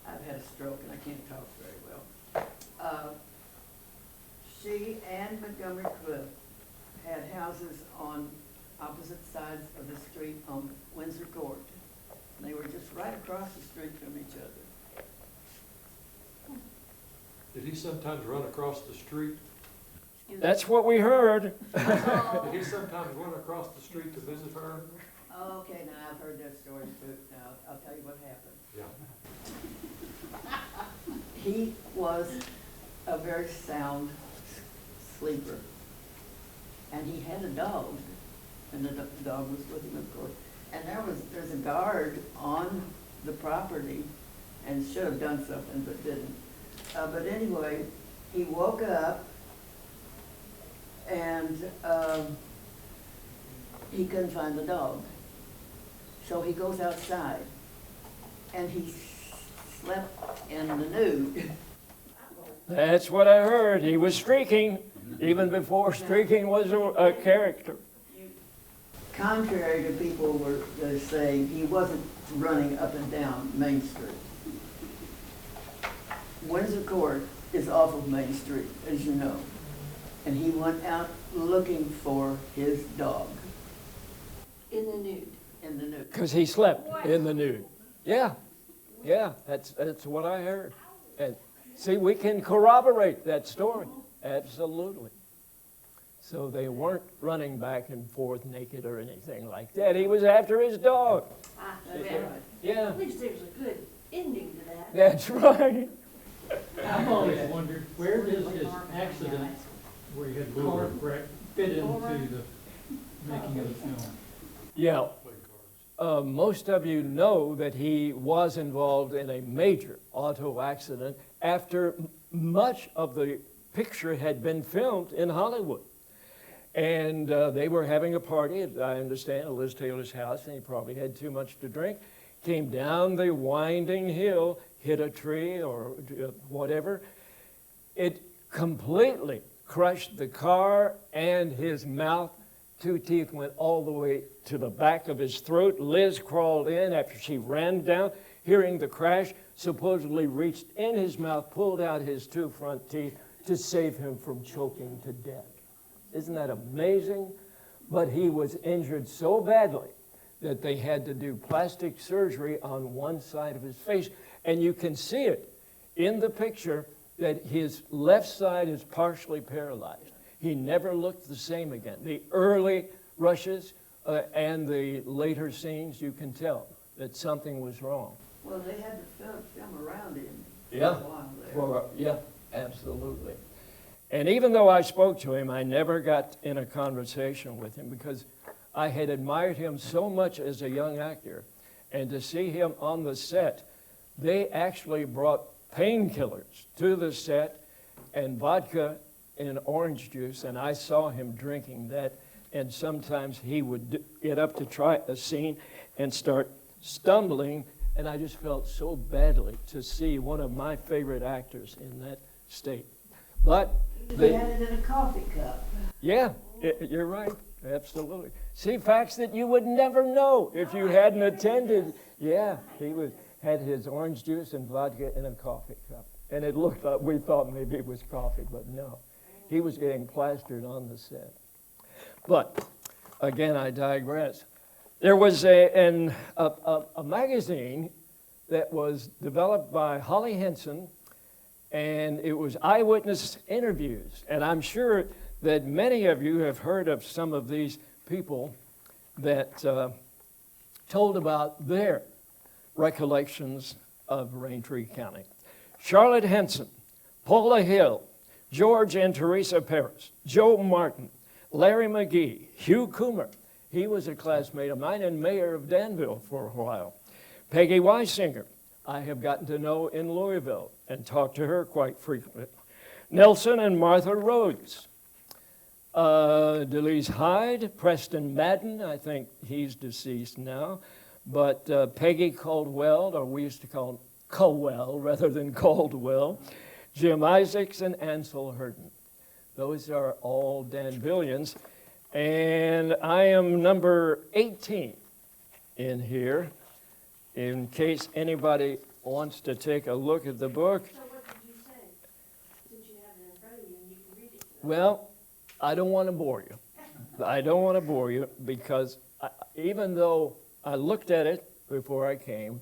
I've had a stroke and I can't talk very well. She and Montgomery Cliff had houses on opposite sides of the street on Windsor Court. And they were just right across the street from each other. Did he sometimes run across the street? That's what we heard. Did he sometimes run across the street to visit her? Okay, now I've heard that story too. Now, I'll tell you what happened. Yeah. He was a very sound sleeper. And he had a dog, and the dog was with him, of course. And there's a guard on the property, and should have done something, but didn't. But anyway, he woke up, and he couldn't find the dog. So he goes outside, and he slept in the nude. That's what I heard. He was streaking, even before streaking was a character. Contrary to people were saying, he wasn't running up and down Main Street. Windsor Court is off of Main Street, as you know. And he went out looking for his dog In the nude. in the nude. Because he slept in the nude. Yeah, that's what I heard. And see, we can corroborate that story. Absolutely. So they weren't running back and forth naked or anything like that. He was after his dog. That's Well, right. Yeah, at least there's a good ending to that. that's right. I've always wondered, where does his accident, where he had car wreck, fit into the making of the film? Yeah. Most of you know that he was involved in a major auto accident after much of the picture had been filmed in Hollywood. And they were having a party, as I understand, at Liz Taylor's house, and he probably had too much to drink. Came down the winding hill, hit a tree or whatever. It completely crushed the car and his mouth 2 teeth went all the way to the back of his throat. Liz crawled in after she ran down, hearing the crash, supposedly reached in his mouth, pulled out his 2 front teeth to save him from choking to death. Isn't that amazing? But he was injured so badly that they had to do plastic surgery on one side of his face. And you can see it in the picture that his left side is partially paralyzed. He never looked the same again. The early rushes and the later scenes, you can tell that something was wrong. Well, they had to film around him for Yeah. a while there. Well, yeah, absolutely. And even though I spoke to him, I never got in a conversation with him because I had admired him so much as a young actor. And to see him on the set, they actually brought painkillers to the set and vodka and orange juice, and I saw him drinking that. And sometimes he would get up to try a scene and start stumbling, and I just felt so badly to see one of my favorite actors in that state. But They had it in a coffee cup. yeah, you're right, absolutely. See, facts that you would never know if you hadn't attended. Yeah, he had his orange juice and vodka in a coffee cup. And it looked like, we thought maybe it was coffee, but no. He was getting plastered on the set. But, again, I digress. There was a magazine that was developed by Holly Henson, and it was eyewitness interviews. And I'm sure that many of you have heard of some of these people that told about their recollections of Raintree County. Charlotte Henson, Paula Hill, George and Teresa Paris, Joe Martin, Larry McGee, Hugh Coomer. He was a classmate of mine and mayor of Danville for a while. Peggy Weisinger, I have gotten to know in Louisville and talked to her quite frequently. Nelson and Martha Rhodes. Delise Hyde, Preston Madden, I think he's deceased now. But Peggy Caldwell, or we used to call him Colwell rather than Caldwell. Jim Isaacs and Ansel Hurden. Those are all Danvillians. And I am number 18 in here, in case anybody wants to take a look at the book. So what did you say? Since you have it in front of you and you can read it. Well, I don't want to bore you. I don't want to bore you because even though I looked at it before I came,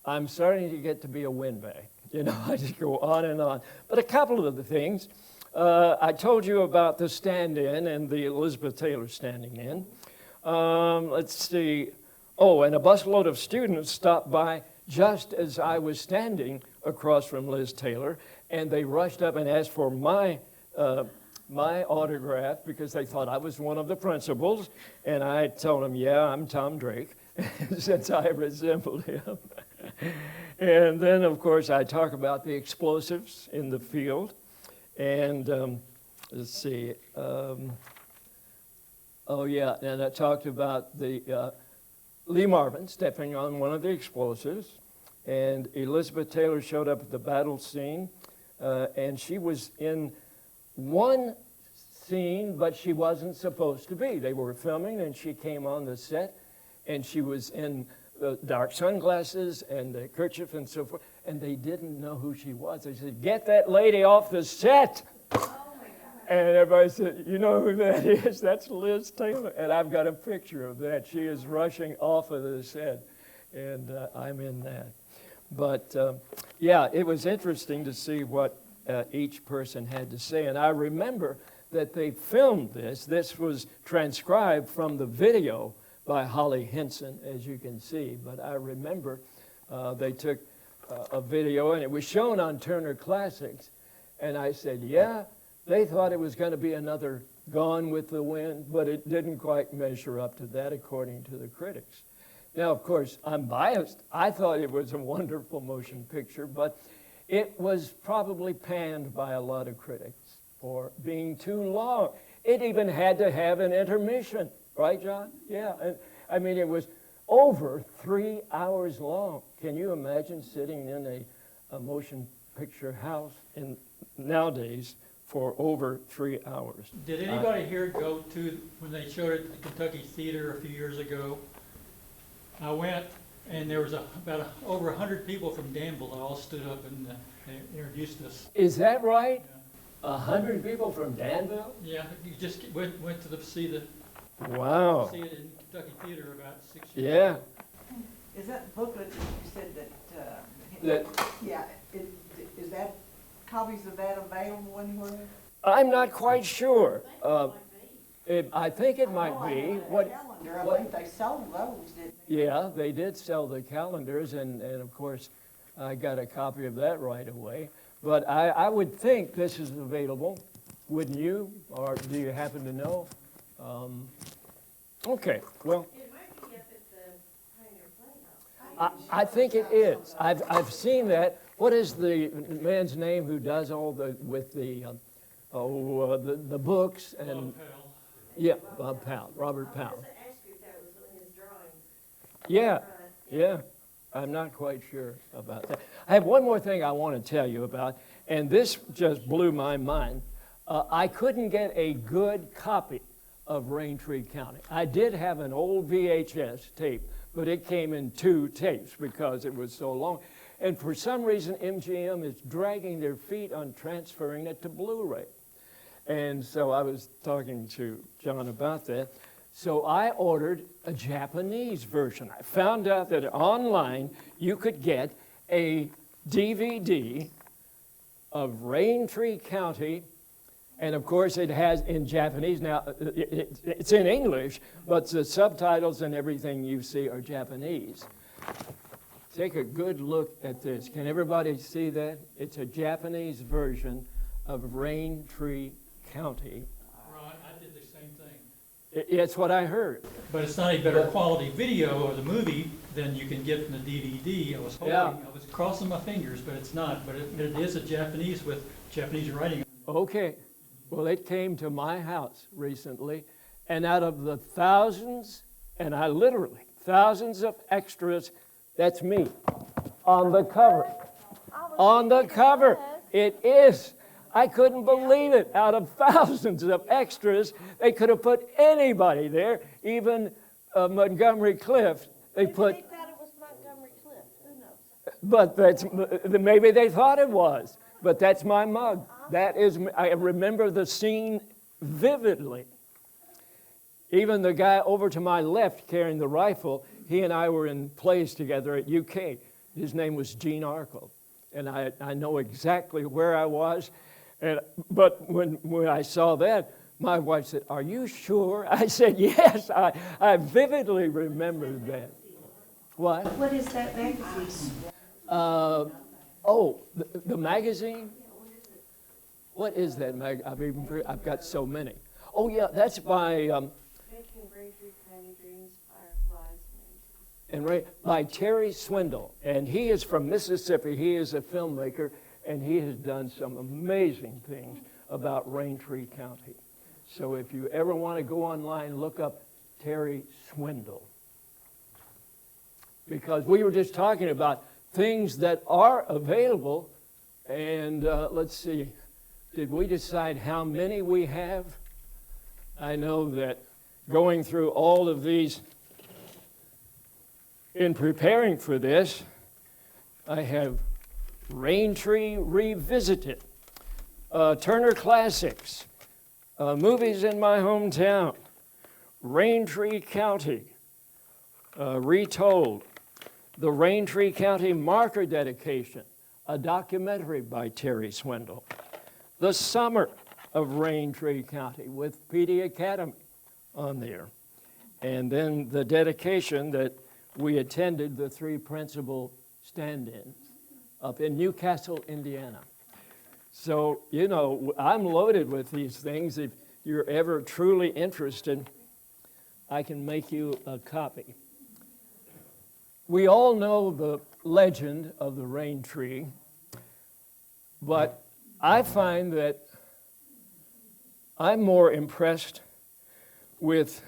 I'm starting to get to be a windbag. You know, I just go on and on. But a couple of the things, I told you about the stand-in and the Elizabeth Taylor standing in. Let's see. Oh, and a busload of students stopped by just as I was standing across from Liz Taylor, and they rushed up and asked for my autograph because they thought I was one of the principals. And I told them, yeah, I'm Tom Drake, since I resembled him. And then, of course, I talk about the explosives in the field. And let's see. Oh, yeah, and I talked about the Lee Marvin stepping on one of the explosives. And Elizabeth Taylor showed up at the battle scene. And she was in one scene, but she wasn't supposed to be. They were filming, and she came on the set, and she was in the dark sunglasses and the kerchief and so forth, and they didn't know who she was. They said, "Get that lady off the set." And everybody said, "You know who that is? That's Liz Taylor." And I've got a picture of that. She is rushing off of the set, and I'm in that. But yeah, it was interesting to see what each person had to say. And I remember that they filmed this. This was transcribed from the video by Holly Henson, as you can see. But I remember they took a video, and it was shown on Turner Classics. And I said, yeah, they thought it was going to be another Gone with the Wind, but it didn't quite measure up to that, according to the critics. Now, of course, I'm biased. I thought it was a wonderful motion picture, but it was probably panned by a lot of critics for being too long. It even had to have an intermission, right, John? Yeah, and I mean, it was over 3 hours long. Can you imagine sitting in a motion picture house nowadays for over 3 hours. Did anybody here go to, when they showed it at the Kentucky Theater a few years ago? I went, and there was over 100 people from Danville that all stood up and they introduced us. Is that right? Yeah. 100 people from Danville? Yeah, you just went to see it Wow. in Kentucky Theater about 6 years Yeah. ago. Is that booklet that you said that, That yeah, is that, copies of that available anywhere? I'm not quite sure. I think it Oh, might I be. had a What? calendar. I what- think they sold those, didn't they? Yeah, they did sell the calendars, and of course, I got a copy of that right away. But I would think this is available, wouldn't you? Or do you happen to know? Okay, well, It might be up at the Pioneer Playhouse. I think it is. I've seen that. What is the man's name who does all the, with the books and, Bob Powell. yeah, Bob Powell, Robert I was Powell. gonna ask you if that was one of his drawings. Yeah, Right. yeah, I'm not quite sure about that. I have one more thing I want to tell you about, and this just blew my mind. I couldn't get a good copy of Raintree County. I did have an old VHS tape, but it came in 2 tapes because it was so long. And for some reason, MGM is dragging their feet on transferring it to Blu-ray. And so I was talking to John about that. So I ordered a Japanese version. I found out that online you could get a DVD of Raintree County, and of course it has in Japanese. Now, it's in English, but the subtitles and everything you see are Japanese. Take a good look at this. Can everybody see that? It's a Japanese version of Raintree County. Right, I did the same thing. It's what I heard. But it's not a better quality video of the movie than you can get from the DVD. I was hoping, Yeah. I was crossing my fingers, but it's not. But it is a Japanese with Japanese writing. Okay. Well, it came to my house recently, and out of the thousands, and I literally, thousands of extras, that's me on the cover. On the cover. It is. I couldn't believe it. Out of thousands of extras, they could have put anybody there, even Montgomery Clift. They put, Maybe they thought it was Montgomery Clift, who knows? but that's, maybe they thought it was, but that's my mug. That is, I remember the scene vividly. Even the guy over to my left carrying the rifle, he and I were in plays together at UK. His name was Gene Arkle, and I know exactly where I was. But when I saw that, my wife said, "Are you sure?" I said, "Yes, I vividly remembered that." What? What is that magazine? The magazine? What is that I've got so many. Oh, yeah, that's by, Making Raintree County Dreams, Fireflies, by Terry Swindle. And he is from Mississippi. He is a filmmaker, and he has done some amazing things about Raintree County. So if you ever want to go online, look up Terry Swindle. Because we were just talking about things that are available, and let's see, did we decide how many we have? I know that going through all of these, in preparing for this, I have Raintree Revisited, Turner Classics, Movies in My Hometown, Raintree County, Retold, the Raintree County Marker Dedication, a documentary by Terry Swindle, The Summer of Raintree County with PD Academy on there, and then the dedication that we attended, the 3 principal stand-ins up in Newcastle, Indiana. So, you know, I'm loaded with these things. If you're ever truly interested, I can make you a copy. We all know the legend of the Raintree, but I find that I'm more impressed with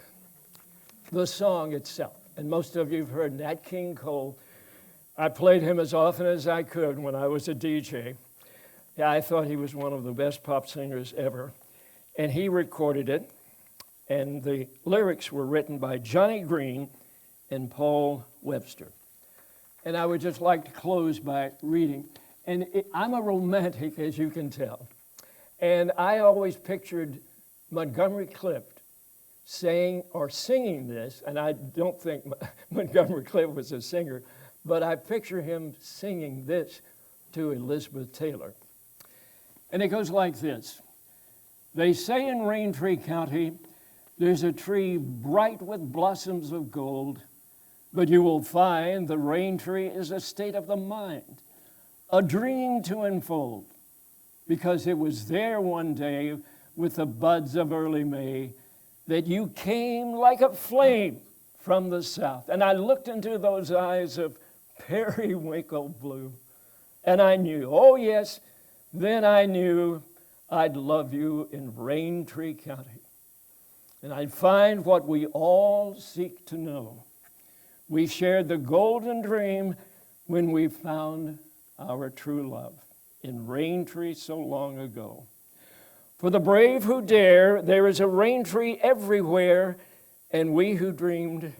the song itself. And most of you have heard Nat King Cole. I played him as often as I could when I was a DJ. Yeah, I thought he was one of the best pop singers ever. And he recorded it, and the lyrics were written by Johnny Green and Paul Webster. And I would just like to close by reading. And I'm a romantic, as you can tell. And I always pictured Montgomery Clift saying or singing this, and I don't think Montgomery Clift was a singer, but I picture him singing this to Elizabeth Taylor. And it goes like this. They say in Raintree County, there's a tree bright with blossoms of gold, but you will find the rain tree is a state of the mind, a dream to unfold, because it was there one day with the buds of early May that you came like a flame from the south. And I looked into those eyes of periwinkle blue, and I knew, oh yes, then I knew I'd love you in Raintree County. And I'd find what we all seek to know. We shared the golden dream when we found our true love in Raintree so long ago. For the brave who dare, there is a rain tree everywhere, and we who dreamed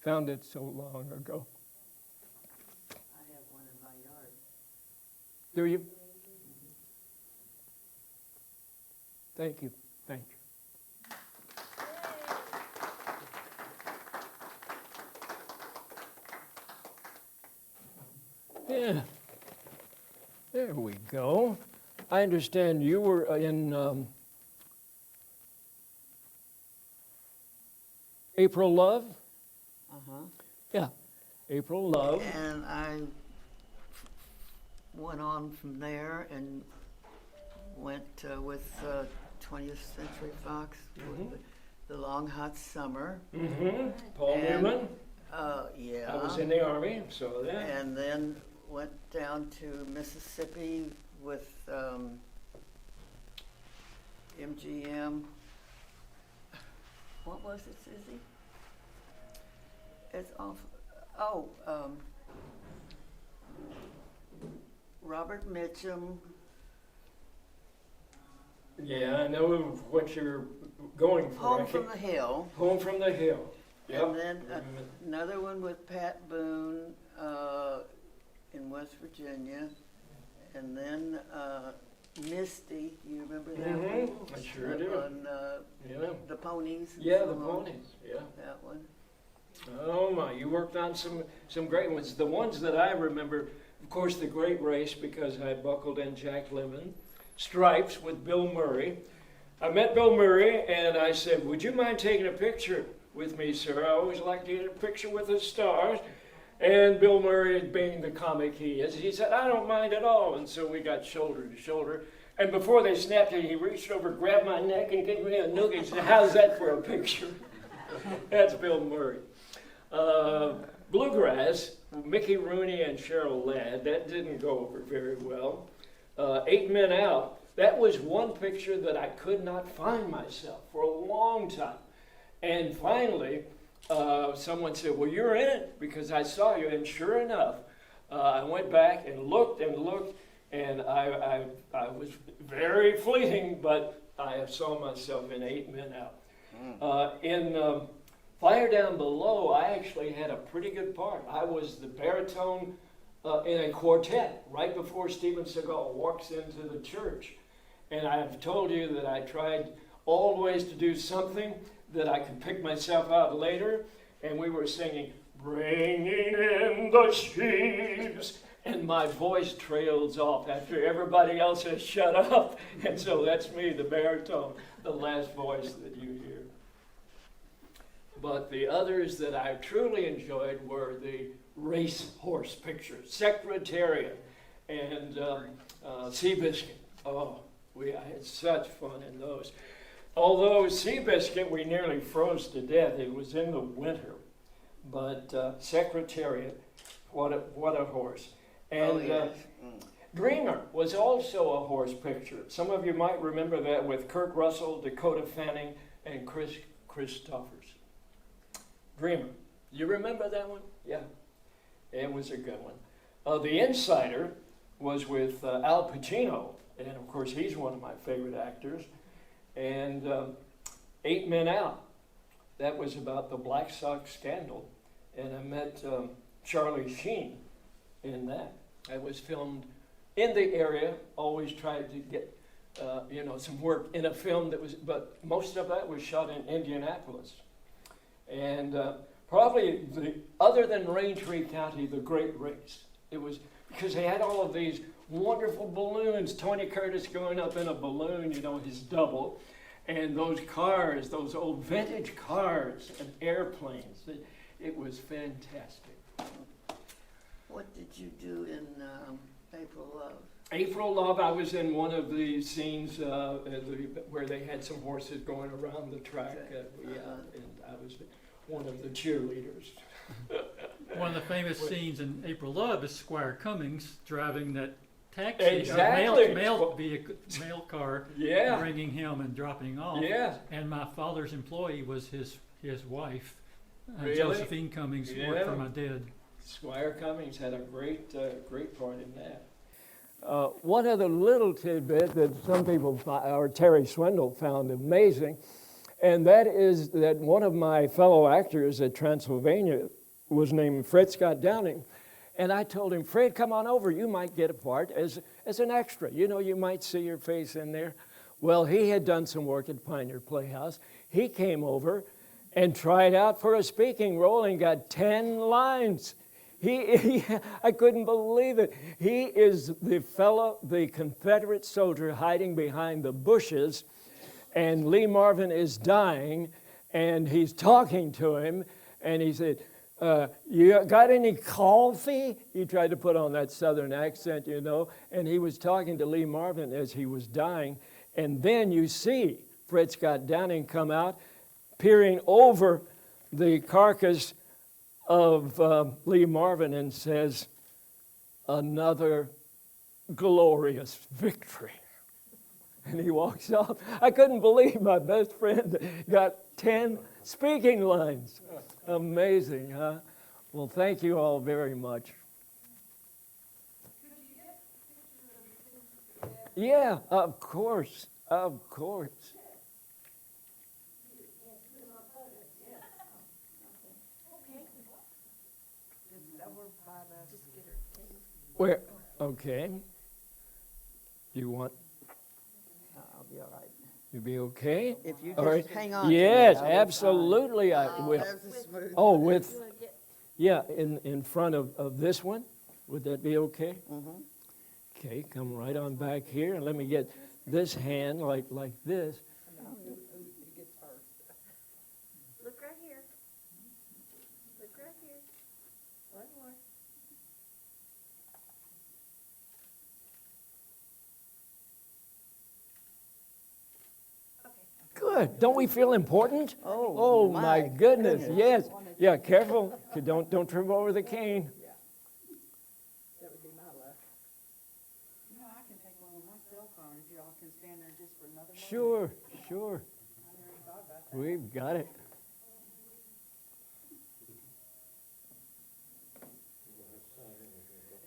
found it so long ago. I have one in my yard. Do you? Thank you. Thank you. Yeah. There we go. I understand you were in April Love? Uh-huh. Yeah, April Love. And I went on from there and went with 20th Century Fox with the Long Hot Summer. Mm-hmm. Paul And, Newman. Yeah. I was in the Army, so that. And then went down to Mississippi with MGM. What was it, Susie? It's off. Oh, Robert Mitchum. Yeah, I know what you're going for. Home from the Hill. Home from the Hill. Yep. And then another one with Pat Boone in West Virginia. And then Misty, you remember that one? I sure do. On Yeah. the ponies. and Yeah, so the on. ponies. Yeah. That one. Oh my, you worked on some great ones. The ones that I remember, of course, The Great Race, because I buckled in Jack Lemmon. Stripes with Bill Murray. I met Bill Murray and I said, would you mind taking a picture with me, sir? I always like to get a picture with the stars. And Bill Murray, being the comic he is, he said, I don't mind at all. And so we got shoulder to shoulder. And before they snapped it, he reached over, grabbed my neck, and gave me a noogie. He said, how's that for a picture? That's Bill Murray. Bluegrass, Mickey Rooney and Cheryl Ladd, that didn't go over very well. 8 Men Out, that was one picture that I could not find myself for a long time. And finally, someone said, well, you're in it, because I saw you. And sure enough, I went back and looked, and I was very fleeting, but I saw myself in 8 Men Out. In Fire Down Below, I actually had a pretty good part. I was the baritone in a quartet right before Steven Seagal walks into the church. And I have told you that I tried always to do something that I could pick myself out later. And we were singing, bringing in the sheaves. And my voice trails off after everybody else has shut up. And so that's me, the baritone, the last voice that you hear. But the others that I truly enjoyed were the racehorse pictures, Secretariat and Seabiscuit. Oh, I had such fun in those. Although Seabiscuit, we nearly froze to death. It was in the winter. But Secretariat, what a horse. And Dreamer was also a horse picture. Some of you might remember that with Kurt Russell, Dakota Fanning, and Chris Christophers. Dreamer. You remember that one? Yeah. It was a good one. The Insider was with Al Pacino, and of course he's one of my favorite actors. And 8 Men Out, that was about the Black Sox scandal, and I met Charlie Sheen in that. I was filmed in the area, always tried to get some work in a film that was, but most of that was shot in Indianapolis. And probably other than Raintree County, the great race. It was because they had all of these wonderful balloons, Tony Curtis going up in a balloon, his double, and those cars, those old vintage cars and airplanes. It was fantastic. What did you do in April Love? April Love, I was in one of the scenes where they had some horses going around the track. And I was one of the cheerleaders. One of the famous scenes in April Love is Squire Cummings driving that taxi, Exactly. mail car, Yeah. bringing him and dropping off. Yeah. And my father's employee was his wife, Really? Josephine Cummings, worked for Yeah. my dad. Squire Cummings had a great part in that. One other little tidbit that some people, or Terry Swindle, found amazing, and that is that one of my fellow actors at Transylvania was named Fred Scott Downing. And I told him, Fred, come on over. You might get a part as an extra. You might see your face in there. Well, he had done some work at Pioneer Playhouse. He came over and tried out for a speaking role and got 10 lines. I couldn't believe it. He is the Confederate soldier hiding behind the bushes, and Lee Marvin is dying, and he's talking to him, and he said, you got any coffee? He tried to put on that southern accent, and he was talking to Lee Marvin as he was dying, and then you see Fred Scott Downing come out, peering over the carcass of Lee Marvin and says, another glorious victory. And he walks off. I couldn't believe my best friend got 10 speaking lines. Amazing, huh? Well, thank you all very much. Yeah, of course, of course. Where? Okay. You want? I'll be all right. You be okay? If you All just right. hang on. Yes, to me, I'll be absolutely. I fine. will. There's a smooth. Oh, in front of this one. Would that be okay? Mhm. Okay, come right on back here and let me get this hand like this. Look right here. Look right here. One more. Good. Don't we feel important? Oh, my goodness. Yes. Yeah. Careful. Don't trip over the cane. That would be my luck. I can take one on my cell phone if y'all can stand there just for another moment. Sure. Sure. I never thought about that. We've got it.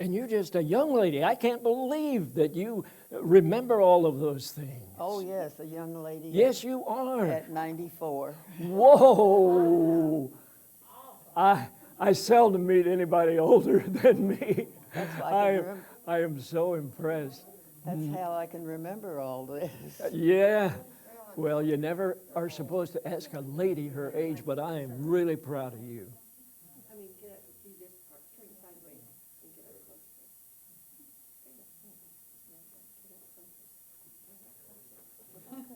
And you're just a young lady. I can't believe that you remember all of those things. Oh, yes, a young lady. Yes, you are. At 94. Whoa! I seldom meet anybody older than me. That's why I am so impressed. That's how I can remember all this. Yeah. Well, you never are supposed to ask a lady her age, but I am really proud of you. I mean, get up, do this part, turn sideways and get up close.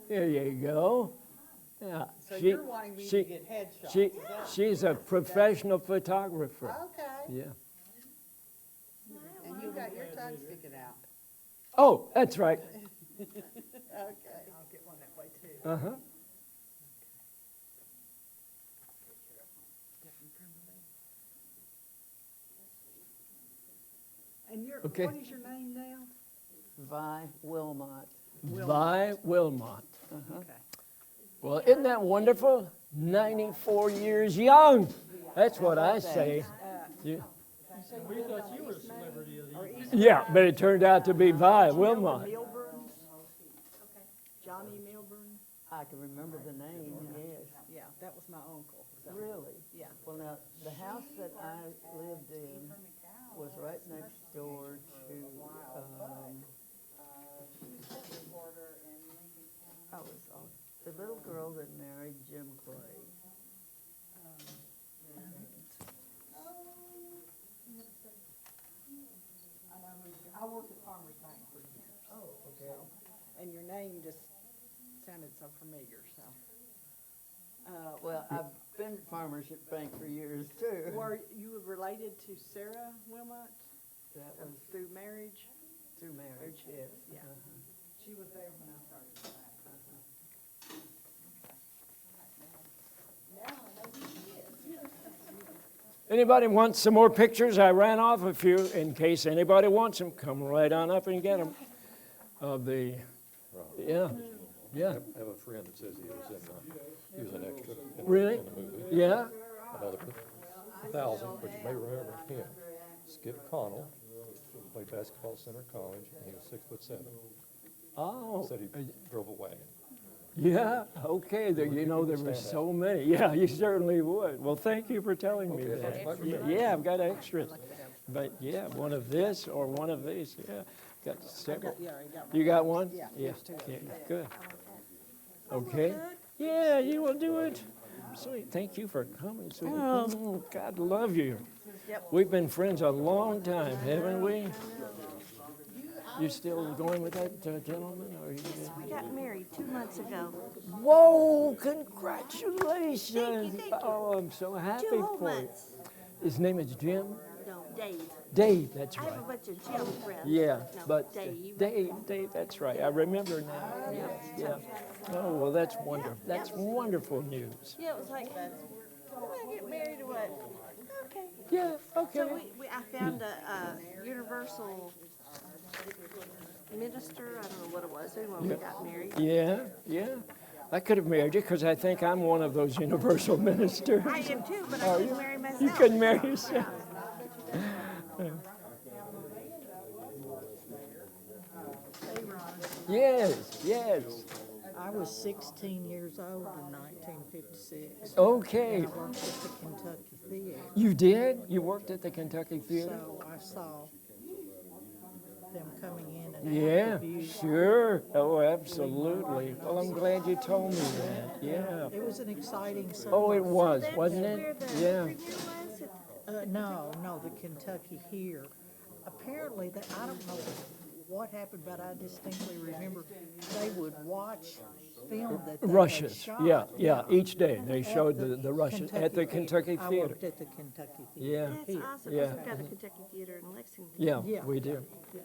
There you go. Yeah. So you're wanting me to get headshots, She, is that- she's a professional photographer. Okay, Yeah. and you got your tongue sticking out. Oh, that's right. Okay. I'll get one that way too. Uh-huh. And Okay. what is your name now? Vi Wilmot. Vi Wilmot. Okay. Well, isn't that wonderful? 94 years young. That's what I say. You- We thought you were a celebrity of the Or evening. East Yeah, but it turned out to be Vi Wilmot. Milburn, Johnny Milburn. I can remember the name, yes. Yeah, that was my uncle. So, Really? yeah. Well, now, the house that I lived in was right next door to, the little girl that married Jim Clay. I worked at Farmers Bank for years. Oh, okay. And your name just sounded so familiar, so. Well, I've been at Farmers Bank for years, too. Were you related to Sarah Wilmot That was through marriage? through marriage, yes. Yeah. She was there when I started. Anybody want some more pictures? I ran off a few. In case anybody wants them, come right on up and get them. Of the, yeah, yeah. I have a friend that says he was an extra Really? in the movie. Yeah? Another 1,000, but you may remember him. Skip Connell, played basketball at Center College, and he was 6'7". Oh, Said he drove a wagon. yeah, okay, there, you know, there were so many. Yeah, you certainly would. Well, thank you for telling me Okay, that. might remember. Yeah, I've got extras. But yeah, one of this or one of these, yeah. Got several. Yeah, I got one. You got one? Yeah, Yeah, there's two of yeah, them. good. Okay. Yeah, you will do it. Sweet, thank you for coming. So, oh, God love you. Yep. We've been friends a long time, haven't we? You still going with that gentleman, or you? We got married 2 months ago. Whoa! Congratulations! Thank you. Oh, I'm so happy 2 whole for you. months. His name is Jim. No, Dave. Dave, that's I have a right. bunch of Jim friends. Yeah, No, but Dave. Dave, that's right. I remember now. Yeah, yeah. Oh, well, that's wonderful. That's wonderful news. Yeah, it was like, when I get married or what? Okay. Yeah, okay. So I found a universal minister, I don't know what it was, when we got married. Yeah, yeah. I could have married you because I think I'm one of those universal ministers. I am too, but I Are couldn't you? marry myself. You couldn't marry yourself. Yes, yes. I was 16 years old in 1956. Okay. I worked at the Kentucky Theater, You did? You worked at the Kentucky Theater? so I saw them coming in and out Yeah, of the view. sure. Oh, absolutely. Well, I'm glad you told me that. Yeah. It was an exciting summer. Oh, it was, That's wasn't where it? the Yeah. premiere was? No, the Kentucky here. Apparently, I don't know what happened, but I distinctly remember they would watch film that they had Rushes. shot. Yeah, yeah. Each day they at showed the Rushes at the Kentucky I Theater. worked at the Kentucky Theater. Yeah, That's Here. awesome. Yeah. We've got a Kentucky Theater in Lexington. yeah, Yeah. we do. Yeah.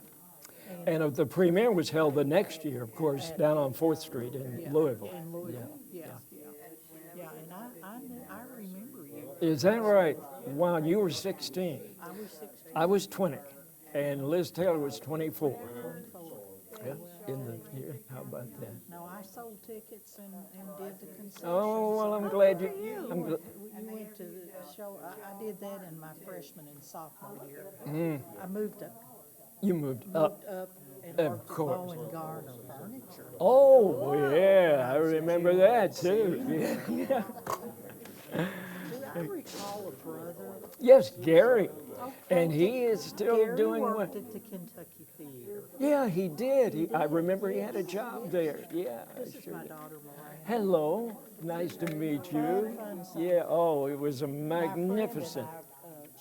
And the premiere was held the next year, of course, down on 4th Street in Yeah, Louisville. In Louisville, yeah. And I remember you. Is that right? Wow, you were 16. I was 16, I was 20, and Liz Taylor was 24. 24. Yeah, in the year. How about that? No, I sold tickets and did the concessions. Oh, well, I'm glad you. I'm You gl- went to the show, I did that in my freshman and sophomore year. Mm. I moved up You moved up. and Of worked at course. Bowen Garner Furniture. Oh, yeah, I remember that too. Yeah, yeah. Do I recall a brother? Yes, Gary, and he is still Gary doing well. worked at the Kentucky Theater. Yeah, he did. I remember he had a job there. Yeah, I This is sure my did. daughter Lorraine. Hello, nice to meet you. Yeah, oh, it was a My friend and magnificent.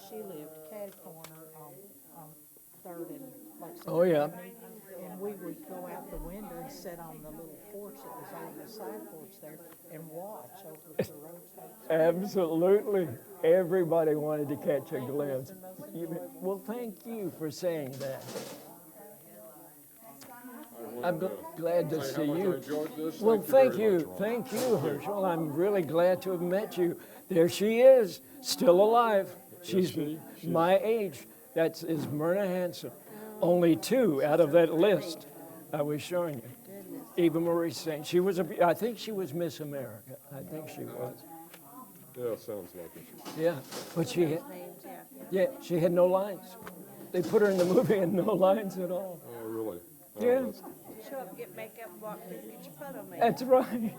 she lived catty corner on 3rd and Lexington. Oh, yeah. And we would go out the window and sit on the little porch that was over the side porch there and watch over the roadside. Absolutely. Everybody wanted to catch a glimpse. Well, thank you for saying that. I'm glad to see you. Well, thank you. Thank you, Herschel. I'm really glad to have met you. There she is, still alive. She's my age. That is Myrna Hanson. Only 2 out of that list I was showing you. Eva Marie Saint. She was I think she was Miss America. I think she was. Yeah, sounds like it. Yeah, but she had, Names, yeah, she had no lines. They put her in the movie and no lines at all. Oh, really? Oh, Yeah. that's- Show up, get makeup, walk through, get your photo made. That's right.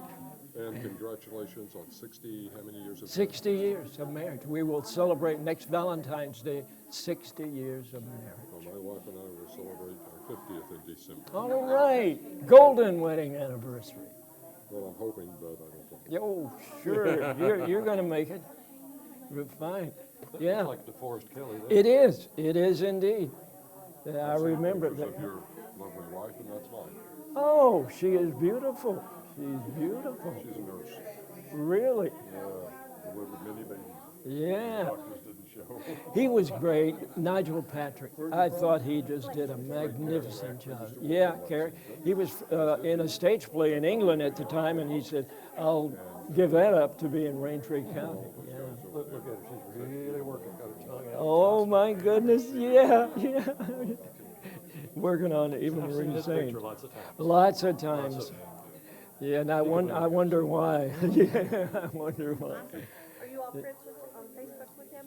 And congratulations on 60, how many years of 60 years of marriage. We will celebrate next Valentine's Day, 60 years of marriage. Well, my wife and I will celebrate our 50th in December. All right, golden wedding anniversary. Well, I'm hoping, but I don't think. Yeah, oh, sure, you're gonna make it. You're fine. Yeah, Like DeForest Kelly there. it is indeed. Yeah, I remember Pictures that. of your lovely wife, and that's mine. Oh, she is beautiful. She's beautiful. She's a nurse. Really? Delivered many babies. Yeah. Doctors didn't show. He was great. Nigel Patrick. I thought he just did a magnificent job. Yeah, Carrie. He was in a stage play in England at the time, and he said, I'll give that up to be in Raintree County. Yeah. Look at her, she's really working, got her tongue out. Oh, my goodness. Yeah. Working on even I've seen this insane. picture lots of times. Lots of times. Yeah, and I wonder why. Yeah, I wonder why. Are you all friends with, on Facebook with him?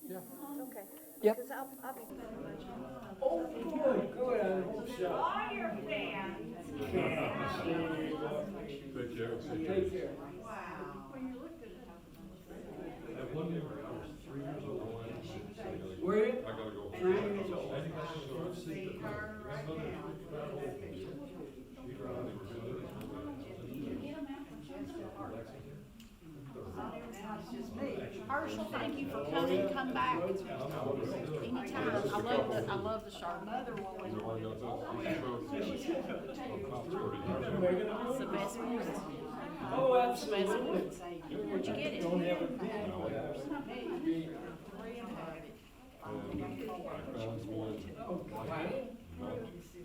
Yeah. Okay. Yep. Because I'll be. Oh, good, I hope so. Take care. Take care. Were you? I gotta go. 3 years old. Herschel, thank you for coming, come back anytime. I love the show. It's the best one. Oh, It's the best absolutely. one. Where'd you get it? Don't have a deal.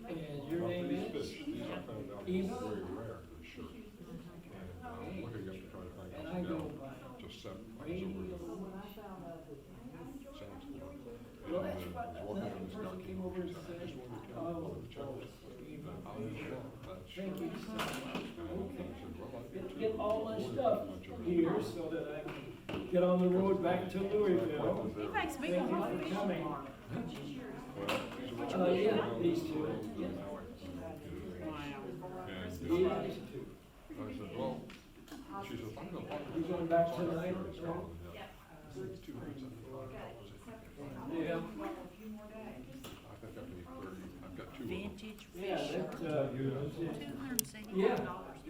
And your name is? Eva? Very rare, this shirt. And I'm looking up to try to find And out I go now, by just 7 miles Raintree. over. Sounds good. And I was walking on this guy came over and said, I just wanted to come over and check this. Thank you. Thank Get all my stuff here so that I can get on the road back to Louisville. He makes me Thank want you to for coming. you. Yeah, these two. Yeah. And Yeah, I these two. said, well, she said, I'm gonna walk. You going back tonight? It's 2 weeks. Yeah. I think I paid 30, I've got 2 of them. vintage Yeah, fish. that, $275. yeah.